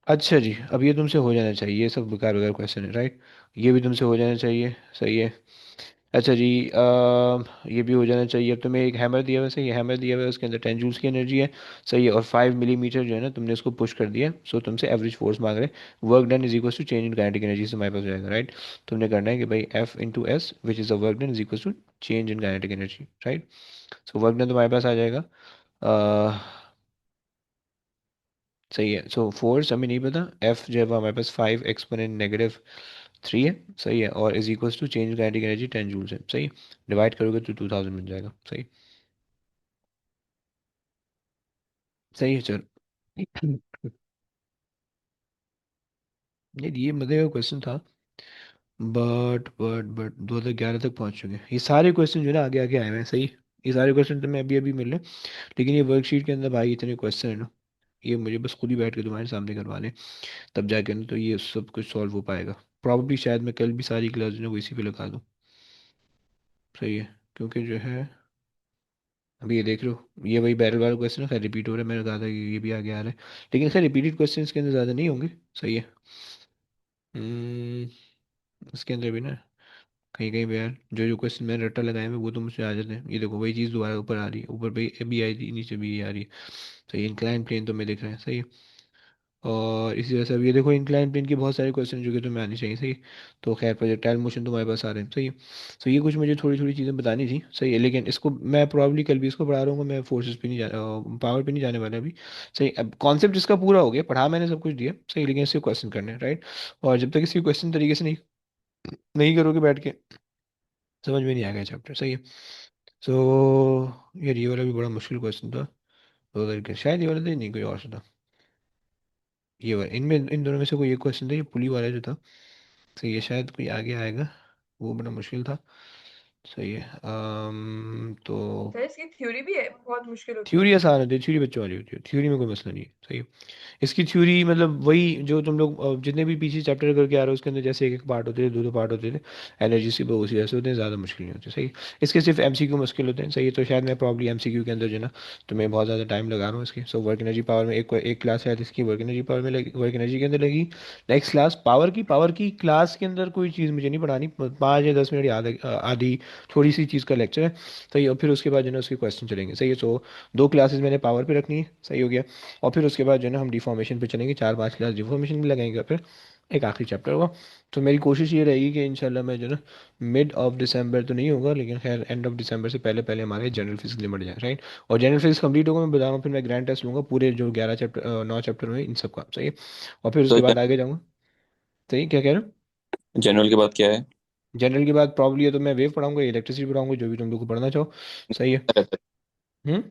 अच्छा जी, अब ये तुमसे हो जाना चाहिए, ये सब बेकार बेकार क्वेश्चन है, राइट। ये भी तुमसे हो जाना चाहिए। सही है। अच्छा जी, ये भी हो जाना चाहिए। अब तुम्हें एक हैमर दिया हुआ है, सही है, हैमर दिया हुआ है, उसके अंदर 10 जूल्स की एनर्जी है। सही है, और 5 मिलीमीटर जो है ना, तुमने इसको पुश कर दिया, सो तुमसे एवरेज फोर्स मांग रहे हैं। Work done is equal to change in kinetic energy, से हमारे पास हो जाएगा, राइट। तुमने करना है कि भाई f into s which is the work done is equal to change in kinetic energy, right. So work done तुम्हारे पास आ जाएगा, सही है। सो फोर्स हमें नहीं पता, एफ जो है वो हमारे पास 5 एक्सपोनेंट नेगेटिव 3 है। सही है, और is equals to change kinetic energy 10 joules है। सही, डिवाइड करोगे तो 2000 बन जाएगा। सही। सही है, चल। ये मजे का क्वेश्चन था, बट 2011 तक पहुंच चुके हैं। ये सारे क्वेश्चन जो है ना आगे आगे आए हुए हैं। सही, ये सारे क्वेश्चन तो मैं अभी अभी मिल रहे हैं, लेकिन ये वर्कशीट के अंदर भाई इतने क्वेश्चन है ना, ये मुझे बस खुद ही बैठ के तुम्हारे सामने करवाने, तब जाके ना तो ये सब कुछ सॉल्व हो पाएगा। प्रॉब्लली शायद मैं कल भी सारी क्लास जो है वो इसी पे लगा दूँ। सही है, क्योंकि जो है अभी ये देख लो, ये वही बैरल वाला क्वेश्चन है, खैर रिपीट हो रहा है, मैंने कहा था कि ये भी आगे आ रहा है, लेकिन खैर रिपीटेड क्वेश्चन के अंदर ज़्यादा नहीं होंगे। सही है। हम्म, इसके अंदर भी ना कहीं कहीं पे यार जो जो क्वेश्चन मैंने रट्टा लगाए हुए वो तो मुझसे आ जाते हैं। ये देखो वही चीज़ दोबारा ऊपर आ रही है, ऊपर पे भी आई थी, नीचे भी ये आ रही है। सही, इंक्लाइन प्लेन तो मैं देख रहा है। सही है। और इसी तरह से अब ये देखो इंक्लाइन प्लेन के बहुत सारे क्वेश्चन जो कि तुम्हें आने चाहिए। सही है। तो खैर प्रोजेक्टाइल मोशन तुम्हारे पास आ रहे हैं। सही है। तो ये कुछ मुझे थोड़ी थोड़ी चीज़ें बतानी थी। सही है। लेकिन इसको मैं प्रॉब्ली कल भी इसको पढ़ा रहा हूँ, मैं फोर्सेस पे नहीं जा पावर पे नहीं जाने वाला अभी। सही, अब कॉन्सेप्ट इसका पूरा हो गया, पढ़ा मैंने सब कुछ दिया। सही, लेकिन इसके क्वेश्चन करने हैं, राइट। और जब तक इसकी क्वेश्चन तरीके से नहीं नहीं करोगे बैठ के, समझ में नहीं आएगा चैप्टर। सही है। सो यार ये वाला भी बड़ा मुश्किल क्वेश्चन था, दो तरीके शायद ये वाला था, नहीं कोई और सा था। ये वाला, इनमें इन दोनों में से कोई एक क्वेश्चन था, ये पुली वाला जो था। तो ये शायद कोई आगे आएगा, वो बड़ा मुश्किल था। सही है। तो सर इसकी थ्योरी भी है, बहुत मुश्किल होती थ्योरी है। आसान होती है, थ्योरी बच्चों वाली होती है, थ्योरी में कोई मसला नहीं है। सही है। इसकी थ्योरी मतलब वही जो तुम लोग जितने भी पीछे चैप्टर करके आ रहे हो उसके अंदर जैसे एक एक पार्ट होते थे, दो दो पार्ट होते थे, एनर्जी से उसी जैसे होते हैं, ज़्यादा मुश्किल नहीं होते। सही। इसके सिर्फ एमसीक्यू मुश्किल होते हैं। सही है। तो शायद मैं प्रॉब्ली एमसीक्यू के अंदर जो है ना, तो मैं बहुत ज़्यादा टाइम लगा रहा हूँ इसके। सो वर्क एनर्जी पावर में एक क्लास शायद इसकी वर्क एनर्जी पावर में लगी, वर्क एनर्जी के अंदर लगी। नेक्स्ट क्लास पावर की क्लास के अंदर कोई चीज़ मुझे नहीं पढ़ानी, 5 या 10 मिनट याद आधी थोड़ी सी चीज़ का लेक्चर है। सही है। और फिर उसके बाद जो है ना उसके क्वेश्चन चलेंगे। सही है। सो 2 क्लासेस मैंने पावर पे रखनी है। सही हो गया। और फिर उसके बाद जो है ना हम डिफॉर्मेशन पे चलेंगे, 4-5 क्लास डिफॉर्मेशन भी लगाएंगे, फिर एक आखिरी चैप्टर होगा। तो मेरी कोशिश ये रहेगी कि इंशाल्लाह मैं जो है ना मिड ऑफ दिसंबर तो नहीं होगा, लेकिन खैर एंड ऑफ दिसंबर से पहले पहले हमारे जनरल फिजिक्स निपट जाए, राइट। और जनरल फिजिक्स कंप्लीट होगा, मैं बताऊंगा, फिर मैं ग्रैंड टेस्ट लूंगा पूरे जो 11 चैप्टर 9 चैप्टर हुए इन सब का। सही है। और फिर तो उसके बाद आगे जाऊँगा। सही, क्या कह रहे हो? जनरल के बाद क्या है? जनरल के बाद प्रॉब्ली है तो मैं वेव पढ़ाऊंगा, इलेक्ट्रिसिटी पढ़ाऊंगा, जो भी तुम लोग को पढ़ना चाहो। सही है। रहता है? हम्म।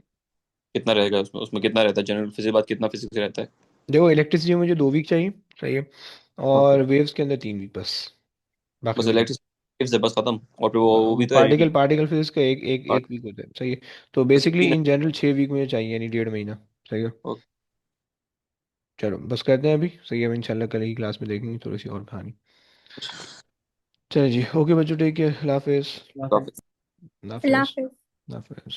कितना रहेगा उसमें? उसमें कितना रहता है जनरल फिजिक्स बाद, कितना फिजिक्स रहता है? देखो इलेक्ट्रिसिटी में मुझे 2 वीक चाहिए। सही है। ओके। और वेव्स के अंदर 3 वीक बस, बाकी बस कुछ नहीं। इलेक्ट्रिक से बस खत्म, और फिर वो भी तो है पार्टिकल रिपीट पार्टिकल फिजिक्स का एक एक पार्ट। एक वीक होता है। सही है। तो बस ये बेसिकली तीन। इन जनरल 6 वीक मुझे चाहिए, यानी 1.5 महीना। सही है। ओके। चलो बस करते हैं अभी। सही है। हम इंशाल्लाह कल ही क्लास में देखेंगे थोड़ी सी और कहानी। चलो जी, ओके बच्चों, टेक केयर, अल्लाह हाफिज़। या फिर काफी। अल्लाह हाफिज़। Laughing. अल्लाह हाफिज़।